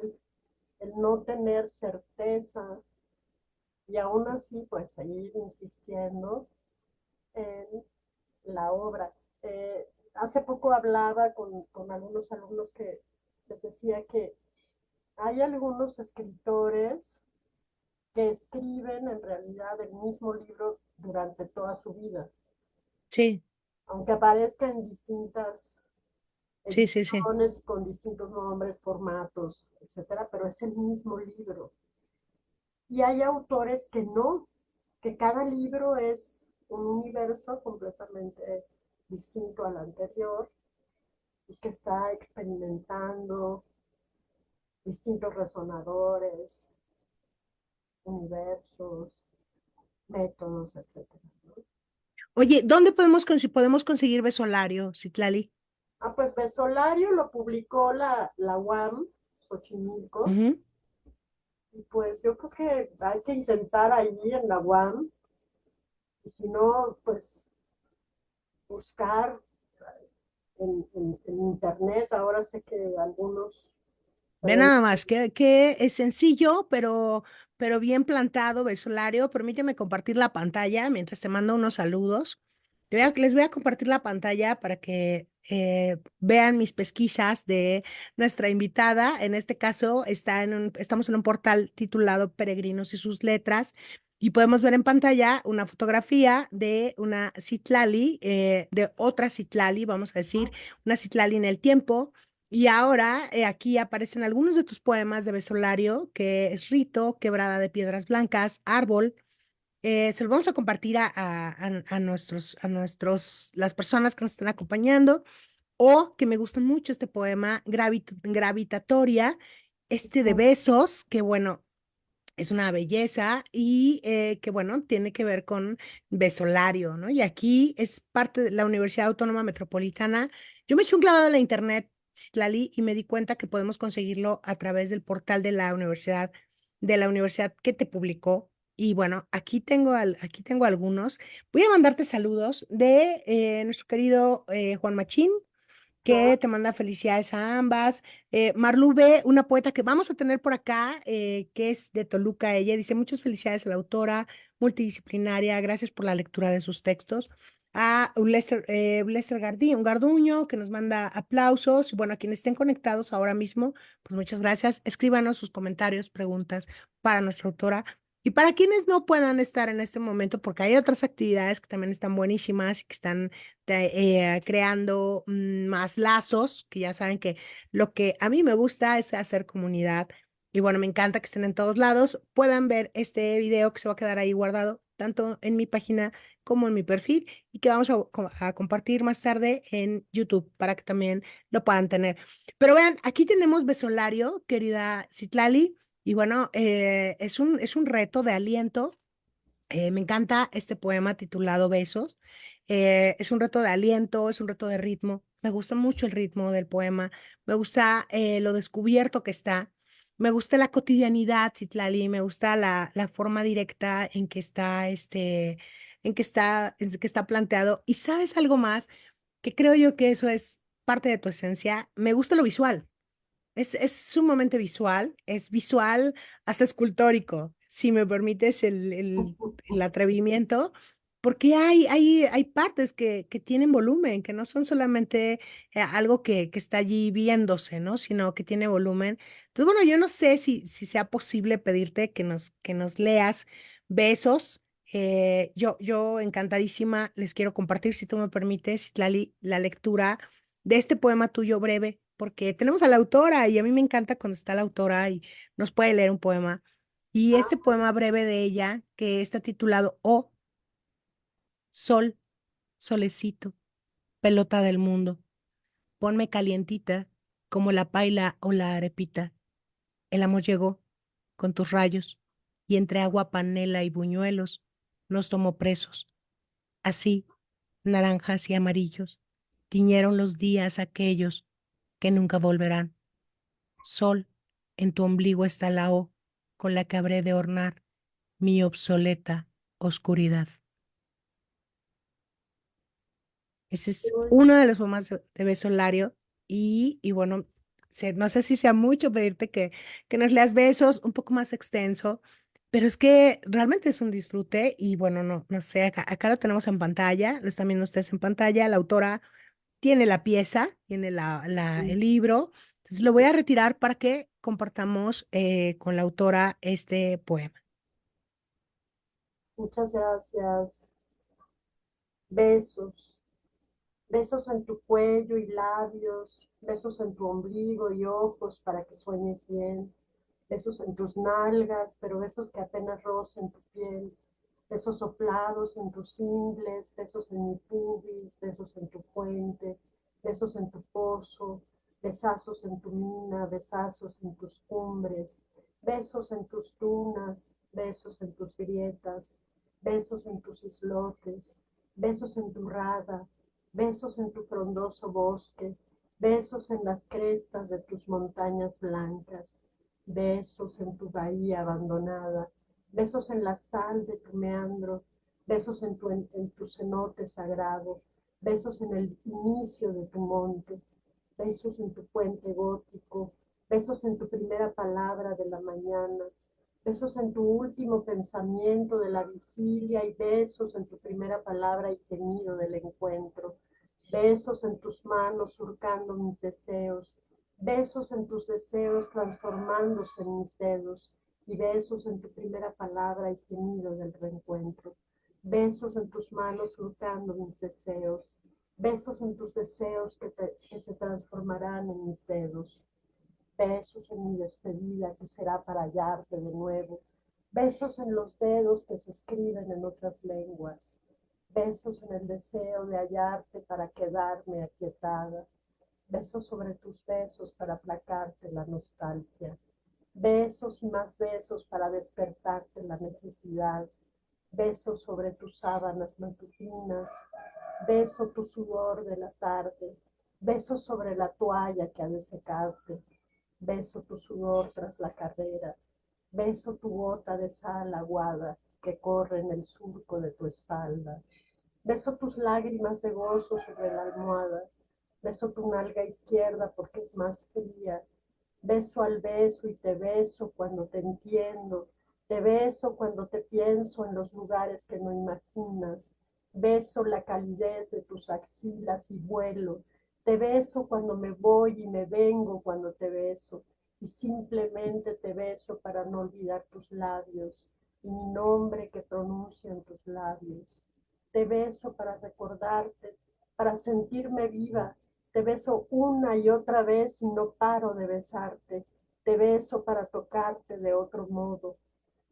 el no tener certeza y aún así pues seguir insistiendo en la obra. Hace poco hablaba con algunos alumnos que les decía que hay algunos escritores que escriben en realidad el mismo libro durante toda su vida, Sí, aunque aparezca en distintas sí, sí, sí. ediciones con distintos nombres, formatos, etcétera, pero es el mismo libro. Y hay autores que no, que cada libro es un universo completamente distinto al anterior y que está experimentando distintos resonadores, universos, métodos, etcétera, ¿no? Oye, ¿dónde podemos conseguir Besolario, Citlali? Ah, pues Besolario lo publicó la UAM, Xochimilco, Ujú. y pues yo creo que hay que intentar allí en la UAM, y si no, pues buscar en internet. Ahora sé que algunos Ve pueden. nada más, que es sencillo, pero bien plantado, Besolario. Permíteme compartir la pantalla mientras te mando unos saludos. Les voy a compartir la pantalla para que vean mis pesquisas de nuestra invitada. En este caso, estamos en un portal titulado Peregrinos y sus letras. Y podemos ver en pantalla una fotografía de una Citlali, de otra Citlali, vamos a decir, una Citlali en el tiempo. Y ahora aquí aparecen algunos de tus poemas de Besolario, que es Rito, Quebrada de Piedras Blancas, Árbol. Se los vamos a compartir las personas que nos están acompañando, o que me gusta mucho este poema, Gravitatoria, este de besos, que bueno, es una belleza y que bueno, tiene que ver con Besolario, ¿no? Y aquí es parte de la Universidad Autónoma Metropolitana. Yo me eché un clavado en la internet, Citlali, y me di cuenta que podemos conseguirlo a través del portal de la universidad que te publicó. Y bueno, aquí tengo algunos. Voy a mandarte saludos de nuestro querido Juan Machín, que te manda felicidades a ambas. Marlu B, una poeta que vamos a tener por acá, que es de Toluca. Ella dice muchas felicidades a la autora multidisciplinaria, gracias por la lectura de sus textos. A Lester un Garduño, que nos manda aplausos. Y bueno, a quienes estén conectados ahora mismo, pues muchas gracias. Escríbanos sus comentarios, preguntas para nuestra autora. Y para quienes no puedan estar en este momento, porque hay otras actividades que también están buenísimas y que están creando más lazos, que ya saben que lo que a mí me gusta es hacer comunidad. Y bueno, me encanta que estén en todos lados. Puedan ver este video que se va a quedar ahí guardado, tanto en mi página como en mi perfil, y que vamos a compartir más tarde en YouTube para que también lo puedan tener. Pero vean, aquí tenemos Besolario, querida Citlali, y bueno, es un reto de aliento. Me encanta este poema titulado Besos. Es un reto de aliento, es un reto de ritmo. Me gusta mucho el ritmo del poema. Me gusta lo descubierto que está. Me gusta la cotidianidad, Citlali. Me gusta la forma directa en que está en que está planteado. Y sabes algo más, que creo yo que eso es parte de tu esencia. Me gusta lo visual. Es sumamente visual, es visual hasta escultórico, si me permites el atrevimiento, porque hay partes que tienen volumen, que no son solamente algo que está allí viéndose, ¿no? Sino que tiene volumen. Entonces, bueno, yo no sé si sea posible pedirte que nos leas Besos. Yo encantadísima les quiero compartir, si tú me permites, Lali, la lectura de este poema tuyo breve, porque tenemos a la autora y a mí me encanta cuando está la autora y nos puede leer un poema. Y este poema breve de ella, que está titulado Oh, sol, solecito, pelota del mundo, ponme calientita como la paila o la arepita. El amor llegó con tus rayos, y entre agua panela y buñuelos nos tomó presos. Así, naranjas y amarillos, tiñeron los días aquellos que nunca volverán. Sol, en tu ombligo está la O con la que habré de ornar mi obsoleta oscuridad. Ese es Uy, uno de los poemas de Beso Lario. Y bueno, no sé si sea mucho pedirte que nos leas Besos un poco más extenso, pero es que realmente es un disfrute y bueno, no sé, acá lo tenemos en pantalla, lo están viendo ustedes en pantalla, la autora tiene la pieza, tiene el libro, entonces lo voy a retirar para que compartamos con la autora este poema. muchas gracias. Besos. Besos en tu cuello y labios, besos en tu ombligo y ojos para que sueñes bien, besos en tus nalgas, pero besos que apenas rocen tu piel, besos soplados en tus ingles, besos en mi pubis, besos en tu puente, besos en tu pozo, besazos en tu mina, besazos en tus cumbres, besos en tus dunas, besos en tus grietas, besos en tus islotes, besos en tu rada, besos en tu frondoso bosque, besos en las crestas de tus montañas blancas, besos en tu bahía abandonada, besos en la sal de tu meandro, besos en tu cenote sagrado, besos en el inicio de tu monte, besos en tu puente gótico, besos en tu primera palabra de la mañana, besos en tu último pensamiento de la vigilia y besos en tu primera palabra y gemido del encuentro, besos en tus manos surcando mis deseos, besos en tus deseos transformándose en mis dedos y besos en tu primera palabra y gemido del reencuentro, besos en tus manos surcando mis deseos, besos en tus deseos que se transformarán en mis dedos, besos en mi despedida que será para hallarte de nuevo, besos en los dedos que se escriben en otras lenguas, besos en el deseo de hallarte para quedarme aquietada, besos sobre tus besos para aplacarte la nostalgia, besos y más besos para despertarte la necesidad, besos sobre tus sábanas matutinas, beso tu sudor de la tarde, beso sobre la toalla que ha de secarte, beso tu sudor tras la carrera, beso tu gota de sal aguada que corre en el surco de tu espalda, beso tus lágrimas de gozo sobre la almohada, beso tu nalga izquierda porque es más fría, beso al beso y te beso cuando te entiendo, te beso cuando te pienso en los lugares que no imaginas, beso la calidez de tus axilas y vuelo, te beso cuando me voy y me vengo cuando te beso, y simplemente te beso para no olvidar tus labios y mi nombre que pronuncian tus labios. Te beso para recordarte, para sentirme viva. Te beso una y otra vez y no paro de besarte. Te beso para tocarte de otro modo.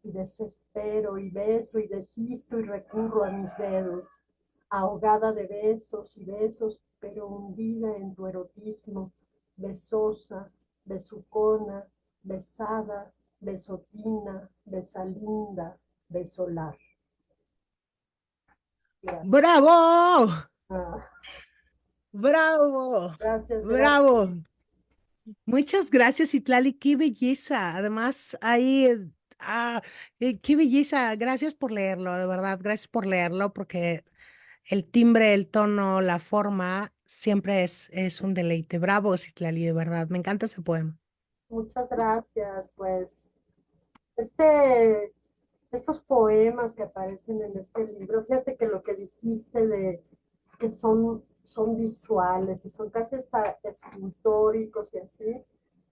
Y desespero y beso y desisto y recurro a mis dedos, ahogada de besos y besos, pero hundida en tu erotismo, besosa, besucona, besada, besotina, besalinda, besolar. Gracias. ¡Bravo! Ah, ¡Bravo! gracias, gracias. ¡Bravo! Muchas gracias, Itlali, qué belleza. Además, ahí, qué belleza. Gracias por leerlo, de verdad, gracias por leerlo, porque el timbre, el tono, la forma, siempre es un deleite. Bravo, Citlali, de verdad, me encanta ese poema. Muchas gracias. Pues este, estos poemas que aparecen en este libro, fíjate que lo que dijiste de que son visuales y son casi hasta escultóricos y así.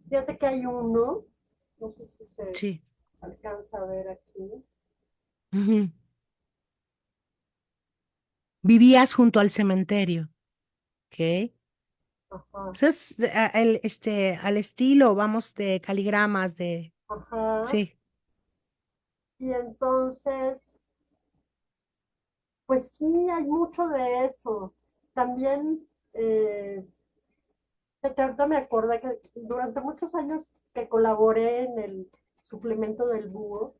Fíjate que hay uno, no sé si se Sí. alcanza a ver aquí. Ujú. Vivías junto al cementerio, ¿ok? Ajá, Pues es al estilo, vamos, de caligramas, ajá. sí. Y entonces, pues sí, hay mucho de eso. También, ahorita me acordé que durante muchos años que colaboré en el suplemento del Búho,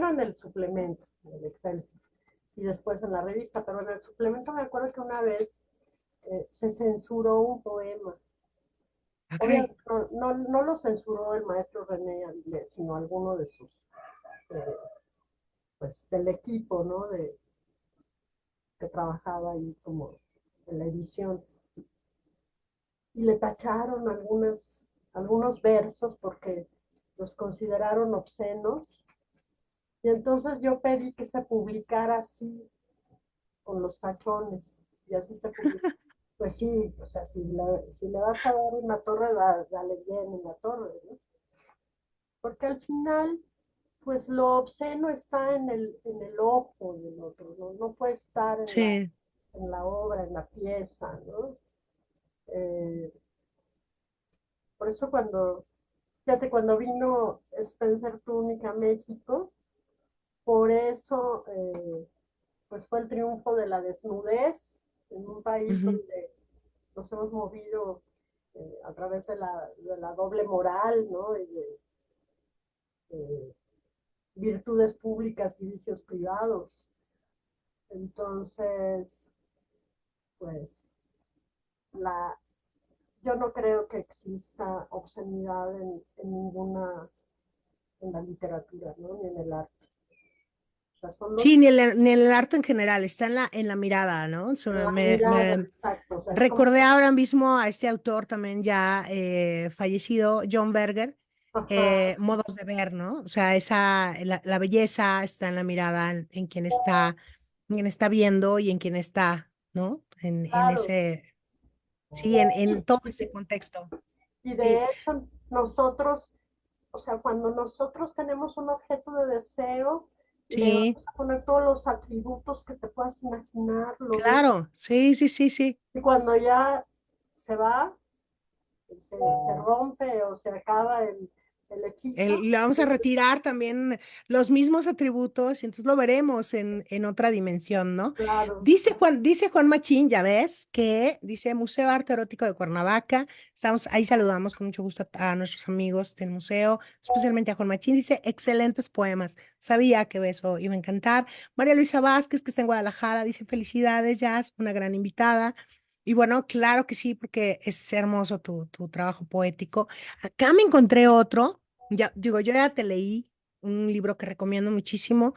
primero en el suplemento, en el Excelsior, y después en la revista, pero en el suplemento me acuerdo que una vez se censuró un poema. Ok. Obviamente no lo censuró el maestro René Avilés, sino alguno de sus, eh, pues del equipo, ¿no? Que trabajaba ahí como en la edición. Y le tacharon algunos versos porque los consideraron obscenos. Y entonces yo pedí que se publicara así, con los tachones, y así se publicó. Pues sí, o sea, si le vas a dar una torre, dale bien en la torre, ¿no? Porque al final, pues lo obsceno está en el ojo del otro, ¿no? No puede estar Sí. en la obra, en la pieza, ¿no? Eh, por eso fíjate, cuando vino Spencer Tunick a México, por eso, pues fue el triunfo de la desnudez en un país Ujú. donde nos hemos movido a través de la doble moral, ¿no? Y de virtudes públicas y vicios privados. Entonces, pues, la, yo no creo que exista obscenidad ninguna, en la literatura, ¿no? Ni en el arte. O sea, son Sí, los, ni el arte en general, está en la mirada, ¿no? O en sea, la mirada, me exacto. O sea, es como, recordé ahora mismo a este autor también ya fallecido, John Berger, ajá, modos de ver, ¿no? O sea, la belleza está en la mirada, en quien está viendo y en quien está, ¿no? En claro. ese, sí, en todo Y ese contexto. y Sí, de hecho, nosotros, o sea, cuando nosotros tenemos un objeto de deseo, le sí, vamos a poner todos los atributos que te puedas imaginar, claro, sí, sí, sí, sí. y cuando ya se va, se rompe o se acaba el hechizo, Le vamos a retirar también los mismos atributos y entonces lo veremos en otra dimensión, ¿no? claro. Dice Juan Machín, ya ves, que dice Museo Arte Erótico de Cuernavaca. Estamos, ahí saludamos con mucho gusto a nuestros amigos del museo, especialmente a Juan Machín. Dice, excelentes poemas. Sabía que eso iba a encantar. María Luisa Vázquez, que está en Guadalajara, dice, felicidades, Jazz, una gran invitada. Y bueno, claro que sí, porque es hermoso tu trabajo poético. Acá me encontré otro. Ya, digo, yo ya te leí un libro que recomiendo muchísimo,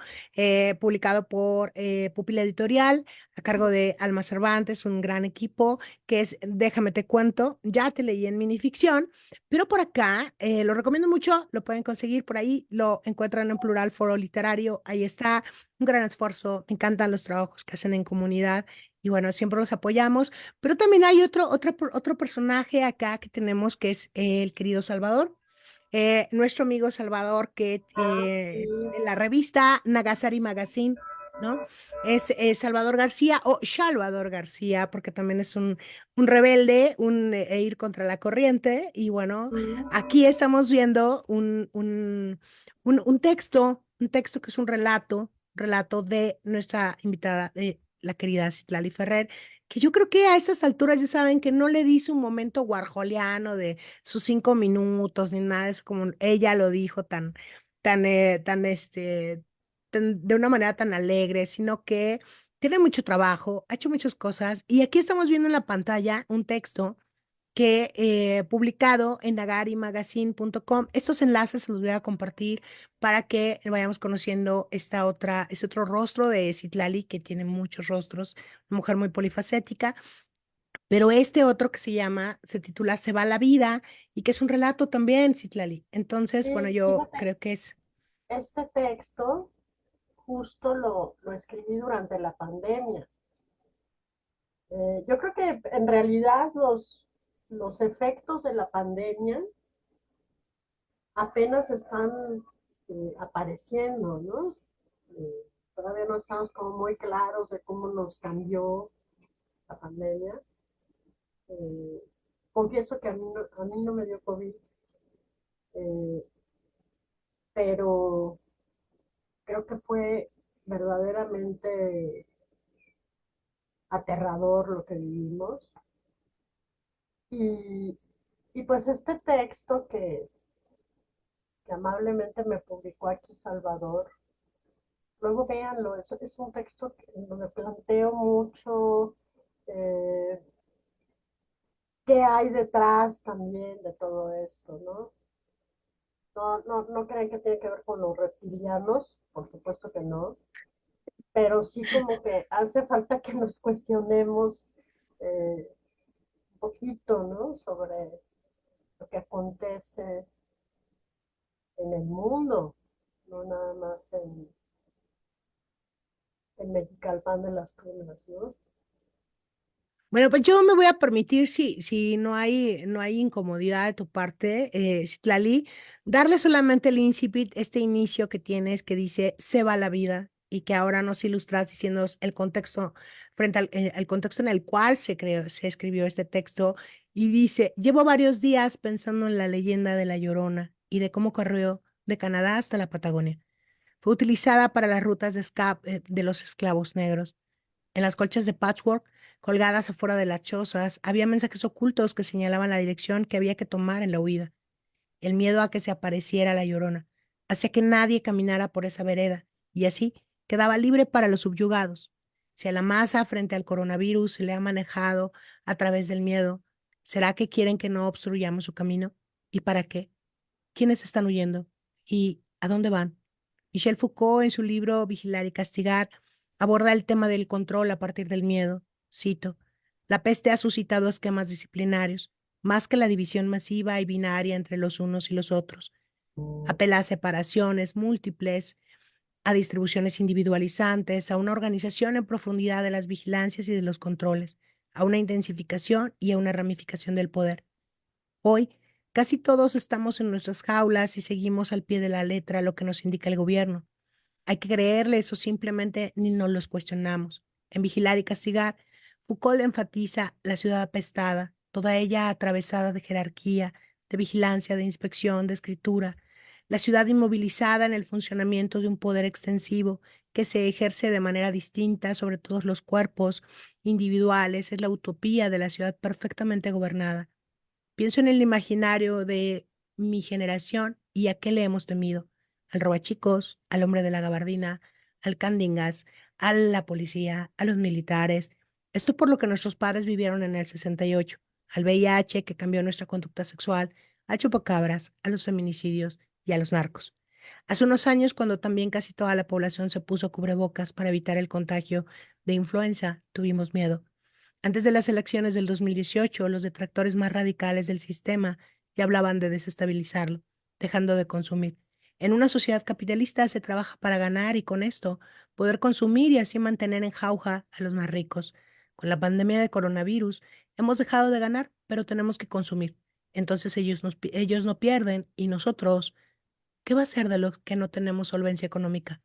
publicado por Púpila Editorial, a cargo de Alma Cervantes, un gran equipo, que es Déjame te cuento. Ya te leí en minificción, pero por acá lo recomiendo mucho, lo pueden conseguir por ahí, lo encuentran en Plural Foro Literario, ahí está, un gran esfuerzo, me encantan los trabajos que hacen en comunidad. Y bueno, siempre los apoyamos, pero también hay otro personaje acá que tenemos que es el querido Salvador, nuestro amigo Salvador, que en la revista Nagasari Magazine, ¿no? Es Salvador García o Salvador García, porque también es un rebelde, ir contra la corriente. Y bueno, aquí estamos viendo un texto que es relato de nuestra invitada, la querida Citlali Ferrer, que yo creo que a estas alturas ya saben que no le di su momento guarjoliano de sus 5 minutos ni nada, es como ella lo dijo de una manera tan alegre, sino que tiene mucho trabajo, ha hecho muchas cosas y aquí estamos viendo en la pantalla un texto que publicado en nagarimagazine.com. Estos enlaces se los voy a compartir para que vayamos conociendo este otro rostro de Citlali, que tiene muchos rostros, una mujer muy polifacética, pero este otro que se titula Se va la vida y que es un relato también, Citlali. Entonces, bueno, Sí, yo fíjate, creo que es, este texto justo lo escribí durante la pandemia. Yo creo que en realidad los efectos de la pandemia apenas están apareciendo, ¿no? Todavía no estamos como muy claros de cómo nos cambió la pandemia. Eh, Confieso que a mí no me dio COVID, eh, pero creo que fue verdaderamente aterrador lo que vivimos. Y, y pues este texto que amablemente me publicó aquí Salvador, luego véanlo, es un texto en donde planteo mucho eh, qué hay detrás también de todo esto, ¿no? No creen que tiene que ver con los reptilianos, por supuesto que no, pero sí como que hace falta que nos cuestionemos un poquito, ¿no? Sobre lo que acontece en el mundo, no nada más en Mexicalpan de las Tunas, ¿no? Bueno, pues yo me voy a permitir, si no hay incomodidad de tu parte, Citlali, darle solamente el incipit, este inicio que tienes que dice, se va la vida, y que ahora nos ilustras diciendo el contexto, frente al contexto en el cual se escribió este texto, y dice, llevo varios días pensando en la leyenda de La Llorona y de cómo corrió de Canadá hasta la Patagonia. Fue utilizada para las rutas de los esclavos negros. En las colchas de patchwork, colgadas afuera de las chozas, había mensajes ocultos que señalaban la dirección que había que tomar en la huida. El miedo a que se apareciera la Llorona hacía que nadie caminara por esa vereda, y así quedaba libre para los subyugados. Si a la masa frente al coronavirus se le ha manejado a través del miedo, ¿será que quieren que no obstruyamos su camino? ¿Y para qué? ¿Quiénes están huyendo? ¿Y a dónde van? Michel Foucault, en su libro Vigilar y Castigar, aborda el tema del control a partir del miedo. Cito: la peste ha suscitado esquemas disciplinarios, más que la división masiva y binaria entre los unos y los otros. Apela a separaciones múltiples, a distribuciones individualizantes, a una organización en profundidad de las vigilancias y de los controles, a una intensificación y a una ramificación del poder. Hoy, casi todos estamos en nuestras jaulas y seguimos al pie de la letra lo que nos indica el gobierno. Hay que creerles o simplemente ni nos los cuestionamos. En Vigilar y Castigar, Foucault enfatiza la ciudad apestada, toda ella atravesada de jerarquía, de vigilancia, de inspección, de escritura, la ciudad inmovilizada en el funcionamiento de un poder extensivo que se ejerce de manera distinta sobre todos los cuerpos individuales, es la utopía de la ciudad perfectamente gobernada. Pienso en el imaginario de mi generación y a qué le hemos temido: al robachicos, al hombre de la gabardina, al candingas, a la policía, a los militares. Esto por lo que nuestros padres vivieron en el 68, al VIH que cambió nuestra conducta sexual, al chupacabras, a los feminicidios y a los narcos. Hace unos años, cuando también casi toda la población se puso cubrebocas para evitar el contagio de influenza, tuvimos miedo. Antes de las elecciones del 2018, los detractores más radicales del sistema ya hablaban de desestabilizarlo, dejando de consumir. En una sociedad capitalista se trabaja para ganar y con esto poder consumir y así mantener en jauja a los más ricos. Con la pandemia de coronavirus hemos dejado de ganar, pero tenemos que consumir. Entonces ellos no pierden y nosotros, ¿qué va a ser de los que no tenemos solvencia económica?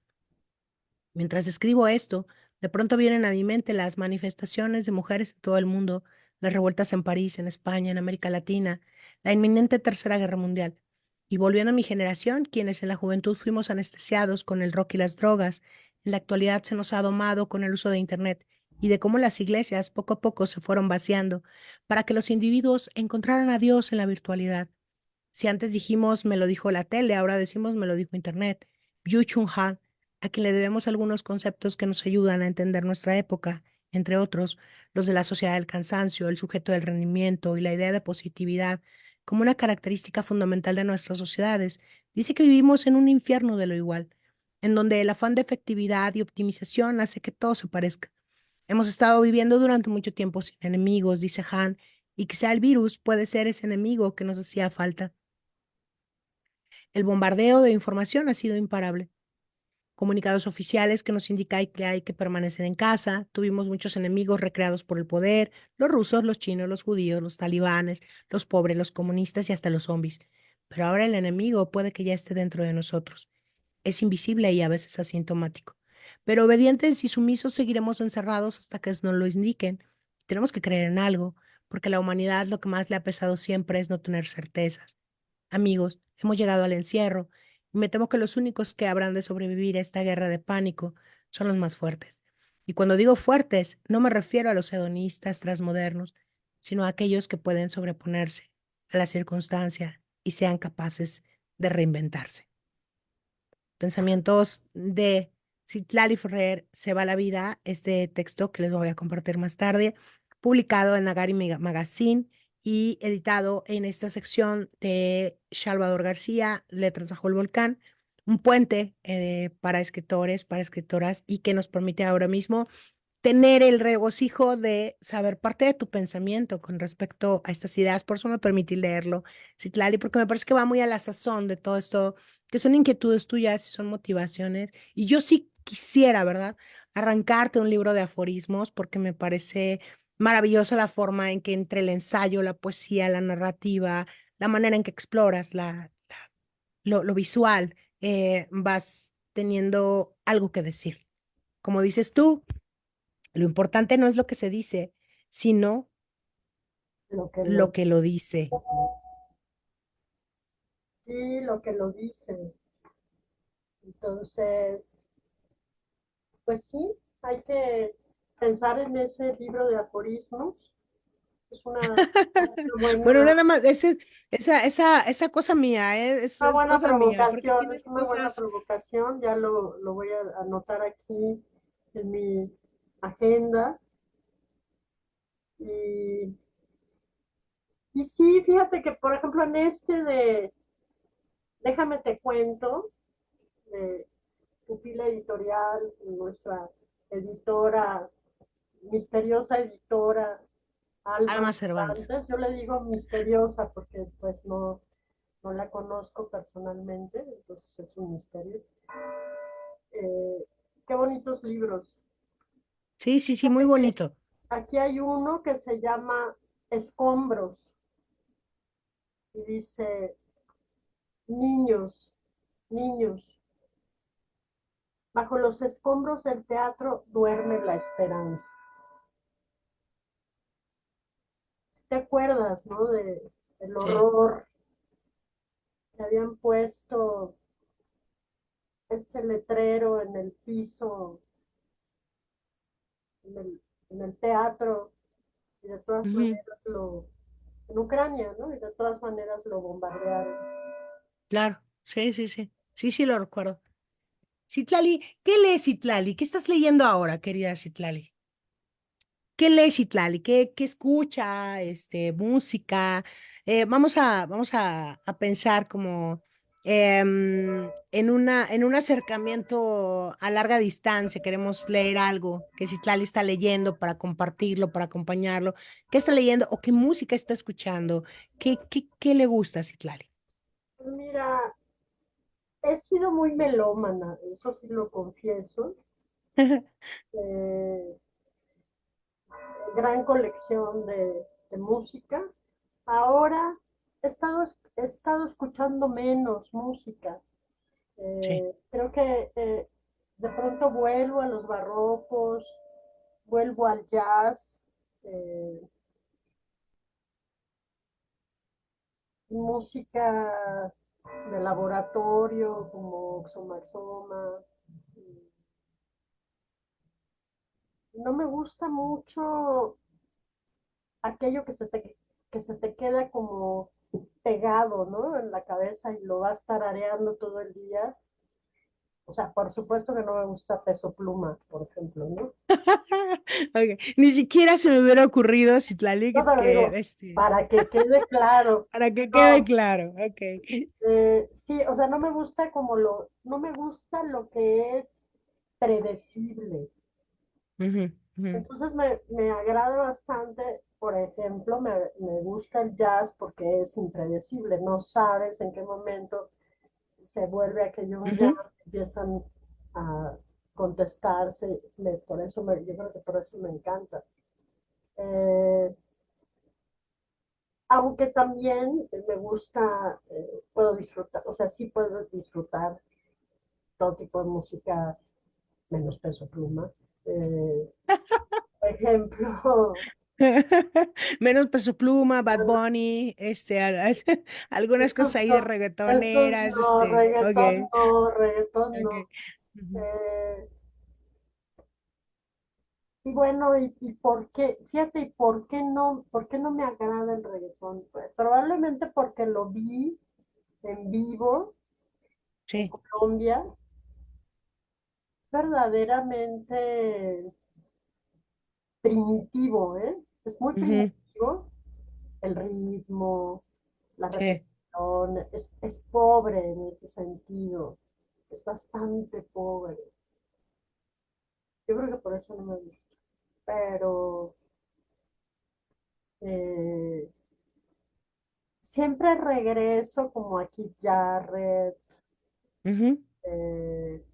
Mientras escribo esto, de pronto vienen a mi mente las manifestaciones de mujeres de todo el mundo, las revueltas en París, en España, en América Latina, la inminente Tercera Guerra Mundial. Y volviendo a mi generación, quienes en la juventud fuimos anestesiados con el rock y las drogas, en la actualidad se nos ha domado con el uso de Internet y de cómo las iglesias poco a poco se fueron vaciando para que los individuos encontraran a Dios en la virtualidad. Si antes dijimos me lo dijo la tele, ahora decimos me lo dijo Internet. Yu Chung Han, a quien le debemos algunos conceptos que nos ayudan a entender nuestra época, entre otros, los de la sociedad del cansancio, el sujeto del rendimiento y la idea de positividad como una característica fundamental de nuestras sociedades, dice que vivimos en un infierno de lo igual, en donde el afán de efectividad y optimización hace que todo se parezca. Hemos estado viviendo durante mucho tiempo sin enemigos, dice Han, y quizá el virus puede ser ese enemigo que nos hacía falta. El bombardeo de información ha sido imparable. Comunicados oficiales que nos indican que hay que permanecer en casa. Tuvimos muchos enemigos recreados por el poder: los rusos, los chinos, los judíos, los talibanes, los pobres, los comunistas y hasta los zombies. Pero ahora el enemigo puede que ya esté dentro de nosotros. Es invisible y a veces asintomático. Pero obedientes y sumisos seguiremos encerrados hasta que nos lo indiquen. Tenemos que creer en algo, porque a la humanidad lo que más le ha pesado siempre es no tener certezas. Amigos, hemos llegado al encierro y me temo que los únicos que habrán de sobrevivir a esta guerra de pánico son los más fuertes. Y cuando digo fuertes, no me refiero a los hedonistas transmodernos, sino a aquellos que pueden sobreponerse a la circunstancia y sean capaces de reinventarse. Pensamientos de Citlali Ferrer se va la vida, este texto que les voy a compartir más tarde, publicado en Nagari Magazine y editado en esta sección de Salvador García, Letras bajo el volcán, un puente para escritores, para escritoras y que nos permite ahora mismo tener el regocijo de saber parte de tu pensamiento con respecto a estas ideas. Por eso me permití leerlo, Citlali, porque me parece que va muy a la sazón de todo esto, que son inquietudes tuyas y son motivaciones. Y yo sí quisiera, ¿verdad? Arrancarte un libro de aforismos, porque me parece maravillosa la forma en que entre el ensayo, la poesía, la narrativa, la manera en que exploras lo visual, vas teniendo algo que decir. Como dices tú. Lo importante no es lo que se dice, sino Lo que lo lo, que lo dice. sí, lo que lo dice. Entonces, pues sí, hay que pensar en ese libro de aforismos. Es Bueno, nada más, esa cosa mía, una es buena cosa mía, porque provocación, tienes es una buena cosas. provocación. Ya lo voy a anotar aquí en mi agenda. Y, y sí, fíjate que, por ejemplo, en este de Déjame te cuento, de Pupila Editorial, nuestra editora, misteriosa editora Alma Alma Cervantes. Cervantes. Yo le digo misteriosa porque pues no la conozco personalmente, entonces es un misterio. Eh, qué bonitos libros. Sí, sí, sí, muy Fíjate que bonito. aquí hay uno que se llama Escombros y dice, niños, niños, bajo los escombros del teatro duerme la esperanza. ¿Te acuerdas, no? Del Sí. horror que habían puesto este letrero en el piso, en en el teatro, y de todas Ujú, maneras en Ucrania, ¿no? Y de todas maneras lo bombardearon. claro, sí, sí, sí. Sí, sí, lo recuerdo. Citlali, ¿qué lees, Citlali? ¿Qué estás leyendo ahora, querida Citlali? ¿Qué lees, Citlali? ¿Qué escucha? Música. Vamos a pensar como en un acercamiento a larga distancia. Queremos leer algo que Citlali está leyendo para compartirlo, para acompañarlo. ¿Qué está leyendo o qué música está escuchando? ¿Qué le gusta a Citlali? Pues mira, he sido muy melómana, eso sí lo confieso. Eh, gran colección de música. Ahora he estado escuchando menos música. Sí. Creo que de pronto vuelvo a los barrocos, vuelvo al jazz, eh, música de laboratorio como Xomaxoma. No me gusta mucho aquello que se te queda como pegado, ¿no? En la cabeza y lo vas tarareando todo el día. O sea, por supuesto que no me gusta Peso Pluma, por ejemplo, ¿no? Ok, ni siquiera se me hubiera ocurrido, Citlali, No, pero digo, para que quede claro, para que quede no, claro, ok. sí, o sea, no me gusta lo que es predecible. Ujú, ujú, Entonces me agrada bastante, por ejemplo, me gusta el jazz porque es impredecible, no sabes en qué momento se vuelve aquello un jazz, ujú, empiezan a contestarse, yo creo que por eso me encanta. Eh, aunque también me gusta, puedo disfrutar, o sea, sí puedo disfrutar todo tipo de música, menos Peso Pluma. Eh, por ejemplo, Menos Peso Pluma, Bad Bunny, algunas cosas ahí de estos reggaetoneras, no, ok, reggaetón ok. no. Ujú, Eh, y bueno, y por qué, fíjate, ¿y por qué no me agrada el reggaetón? Pues, probablemente porque lo vi en vivo en sí, Colombia, verdaderamente primitivo, ¿eh? Es muy Ujú, primitivo el ritmo, la sí. repetición, es pobre en ese sentido, es bastante pobre. Yo creo que por eso no me gusta. Pero eh, siempre regreso como a Keith Jarrett, Ujú, eh,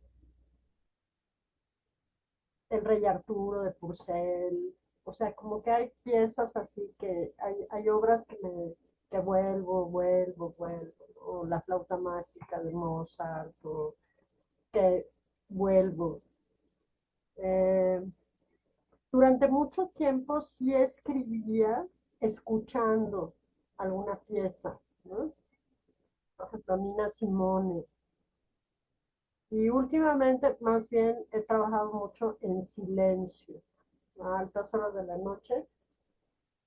el Rey Arturo de Purcell, o sea, como que hay piezas así que hay obras que vuelvo, o La flauta mágica de Mozart, o que vuelvo. Eh, durante mucho tiempo sí escribía escuchando alguna pieza, ¿no? Por ejemplo, Nina Simone. Y últimamente más bien he trabajado mucho en silencio, a altas horas de la noche,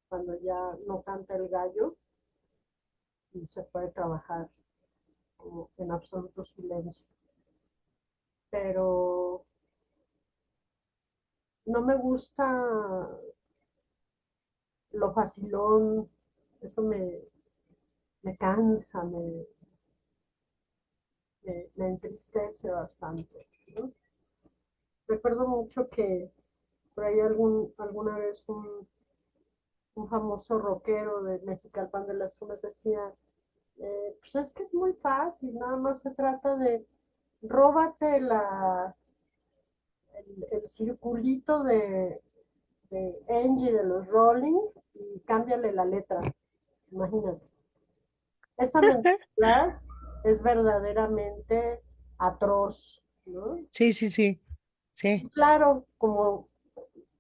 cuando ya no canta el gallo y se puede trabajar como en absoluto silencio. Pero no me gusta lo facilón, eso me cansa, me entristece bastante, ¿no? Recuerdo mucho que por ahí alguna vez un famoso rockero de Mexicalpan de las Tunas decía, pues es que es muy fácil, nada más se trata de róbate el circulito de Angie de los Rolling y cámbiale la letra, imagínate. Esa mentalidad es verdaderamente atroz, ¿no? Sí, sí, sí, Y sí, claro, como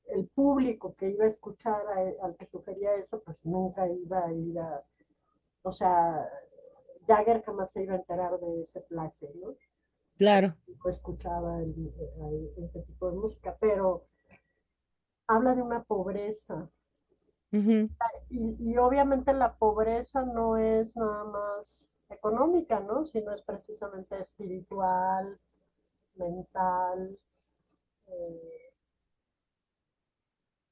el público que iba a escuchar al que sugería eso, pues nunca iba a ir a, o sea, Jagger jamás se iba a enterar de ese plagio, ¿no? claro. No escuchaba este tipo de música, pero habla de una pobreza. Ujú, Y obviamente la pobreza no es nada más económica, ¿no? Sino es precisamente espiritual, mental, eh,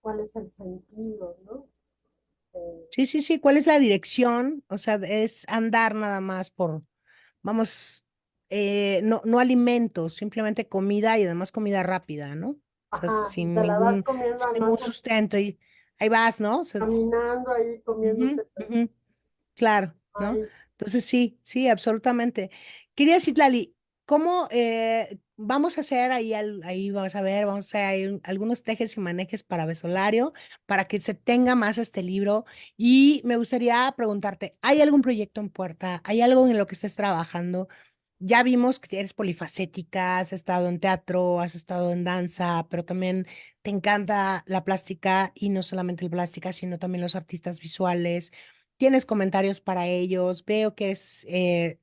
cuál es el sentido, ¿no? Eh, sí, sí, sí. ¿Cuál es la dirección? O sea, es andar nada más por, vamos, no, no alimentos, simplemente comida y además comida rápida, ¿no? O sea, ajá, y te la vas comiendo sin además ningún sustento y ahí vas, ¿no? O sea, caminando ahí, ujú, comiéndote ujú. Claro, ¿no? ahí. Entonces sí, sí, absolutamente. Quería Citlali, ¿cómo vamos a hacer ahí, ahí vamos a ver, vamos a hacer ahí algunos tejes y manejes para Besolario, para que se tenga más este libro? Y me gustaría preguntarte, ¿hay algún proyecto en puerta? ¿Hay algo en lo que estés trabajando? Ya vimos que eres polifacética, has estado en teatro, has estado en danza, pero también te encanta la plástica y no solamente la plástica, sino también los artistas visuales. Tienes comentarios para ellos. Veo que eres,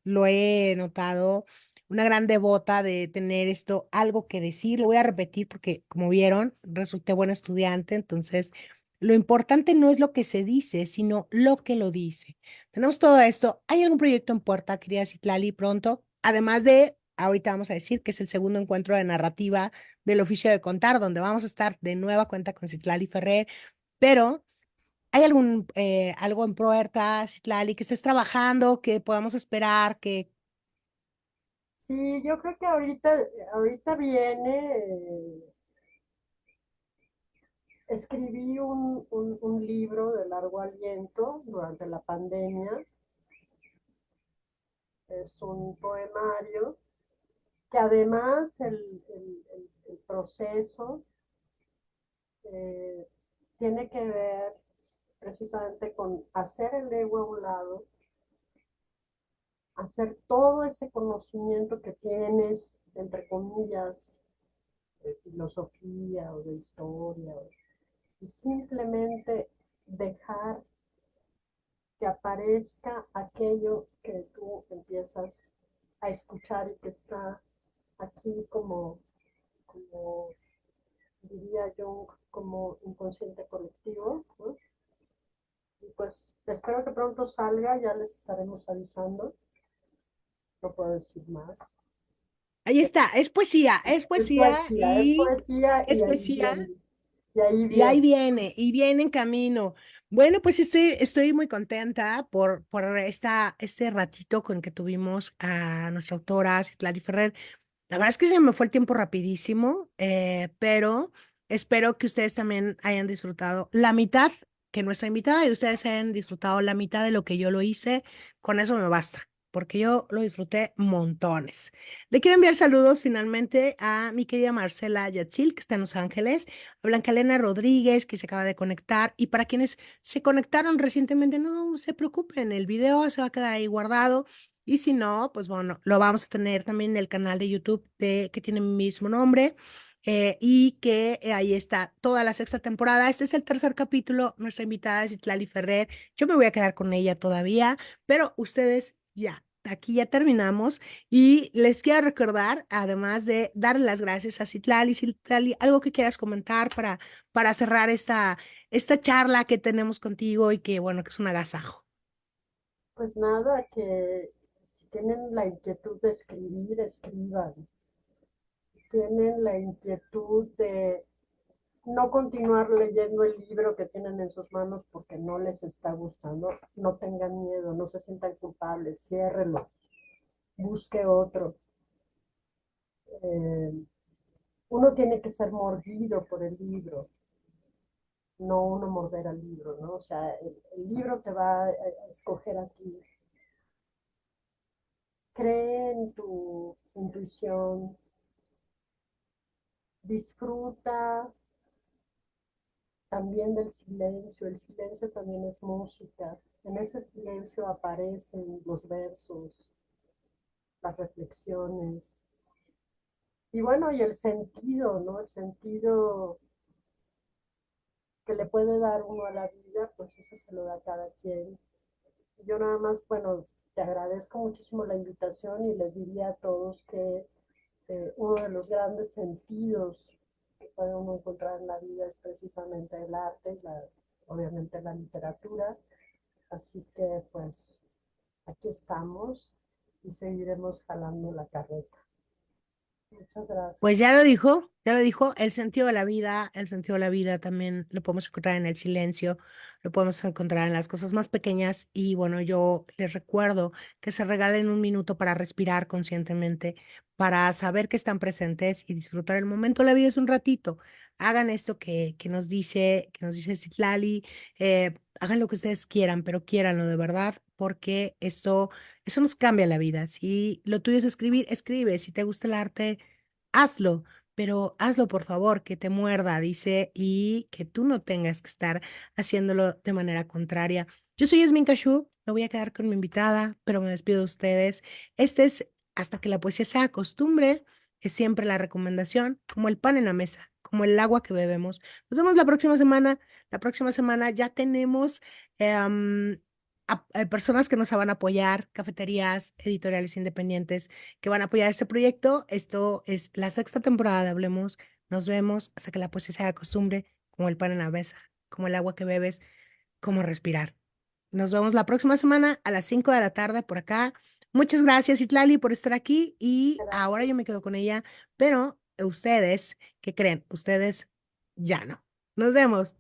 lo he notado, una gran devota de tener esto, algo que decir. Lo voy a repetir porque, como vieron, resulté buena estudiante. Entonces, lo importante no es lo que se dice, sino lo que lo dice. Tenemos todo esto. ¿Hay algún proyecto en puerta, querida Citlali, pronto? Además de, ahorita vamos a decir que es el segundo encuentro de narrativa del oficio de contar, donde vamos a estar de nueva cuenta con Citlali Ferrer, pero ¿hay algún algo en puerta, Citlali, que estés trabajando, que podamos esperar, que Sí, yo creo que ahorita viene, escribí un libro de largo aliento durante la pandemia, es un poemario que además el proceso eh, tiene que ver precisamente con hacer el ego a un lado, hacer todo ese conocimiento que tienes, entre comillas, de filosofía o de historia, y simplemente dejar que aparezca aquello que tú empiezas a escuchar y que está aquí como diría yo, como inconsciente colectivo, ¿no? Y pues espero que pronto salga, ya les estaremos avisando, no puedo decir más. Ahí está, es poesía Es y poesía es poesía. y ahí Y ahí viene. viene, y viene en camino. Bueno, pues estoy muy contenta por este ratito con que tuvimos a nuestra autora, Citlali Ferrer. La verdad es que se me fue el tiempo rapidísimo, pero espero que ustedes también hayan disfrutado la mitad, que nuestra invitada y ustedes hayan disfrutado la mitad de lo que yo lo hice. Con eso me basta, porque yo lo disfruté montones. Le quiero enviar saludos finalmente a mi querida Marcela Yachil, que está en Los Ángeles, a Blanca Elena Rodríguez, que se acaba de conectar, y para quienes se conectaron recientemente, no se preocupen, el video se va a quedar ahí guardado. Y si no, pues bueno, lo vamos a tener también en el canal de YouTube que tiene mi mismo nombre, y que ahí está toda la sexta temporada. Este es el tercer capítulo. Nuestra invitada es Itlali Ferrer. Yo me voy a quedar con ella todavía, pero ustedes ya. Aquí ya terminamos y les quiero recordar, además de darle las gracias a Citlali, Citlali, algo que quieras comentar para cerrar esta charla que tenemos contigo y que, bueno, que es un agasajo. Pues nada, que si tienen la inquietud de escribir, escriban. Si tienen la inquietud de no continuar leyendo el libro que tienen en sus manos porque no les está gustando, no tengan miedo, no se sientan culpables, ciérrelo, busque otro. Eh, Uno tiene que ser mordido por el libro, no uno morder al libro, ¿no? O sea, el libro te va a escoger a ti. Cree en tu intuición, disfruta también del silencio. El silencio también es música. En ese silencio aparecen los versos, las reflexiones. Y bueno, y el sentido, ¿no? El sentido que le puede dar uno a la vida, pues eso se lo da a cada quien. Yo nada más, bueno, te agradezco muchísimo la invitación y les diría a todos que uno de los grandes sentidos que puede uno encontrar en la vida es precisamente el arte, obviamente la literatura. Así que pues aquí estamos y seguiremos jalando la carreta. Muchas Pues gracias. ya lo dijo, el sentido de la vida también lo podemos encontrar en el silencio, lo podemos encontrar en las cosas más pequeñas y bueno, yo les recuerdo que se regalen un minuto para respirar conscientemente, para saber que están presentes y disfrutar el momento. La vida es un ratito. Hagan esto que nos dice Citlali, hagan lo que ustedes quieran, pero quiéranlo de verdad, porque eso nos cambia la vida. Si lo tuyo es escribir, escribe. Si te gusta el arte, hazlo, pero hazlo por favor, que te muerda, dice, y que tú no tengas que estar haciéndolo de manera contraria. Yo soy Yasmin Kashu, me voy a quedar con mi invitada, pero me despido de ustedes. Este es hasta que la poesía sea costumbre, es siempre la recomendación, como el pan en la mesa, como el agua que bebemos. Nos vemos la próxima semana. La próxima semana ya tenemos em, personas que nos van a apoyar, cafeterías, editoriales independientes que van a apoyar este proyecto. Esto es la sexta temporada de Hablemos. Nos vemos hasta que la poesía se haga costumbre, como el pan en la mesa, como el agua que bebes, como respirar. Nos vemos la próxima semana a las 5 de la tarde por acá. Muchas gracias, Itlali, por estar aquí. Y ahora yo me quedo con ella, pero ustedes, ¿qué creen? Ustedes ya no. Nos vemos.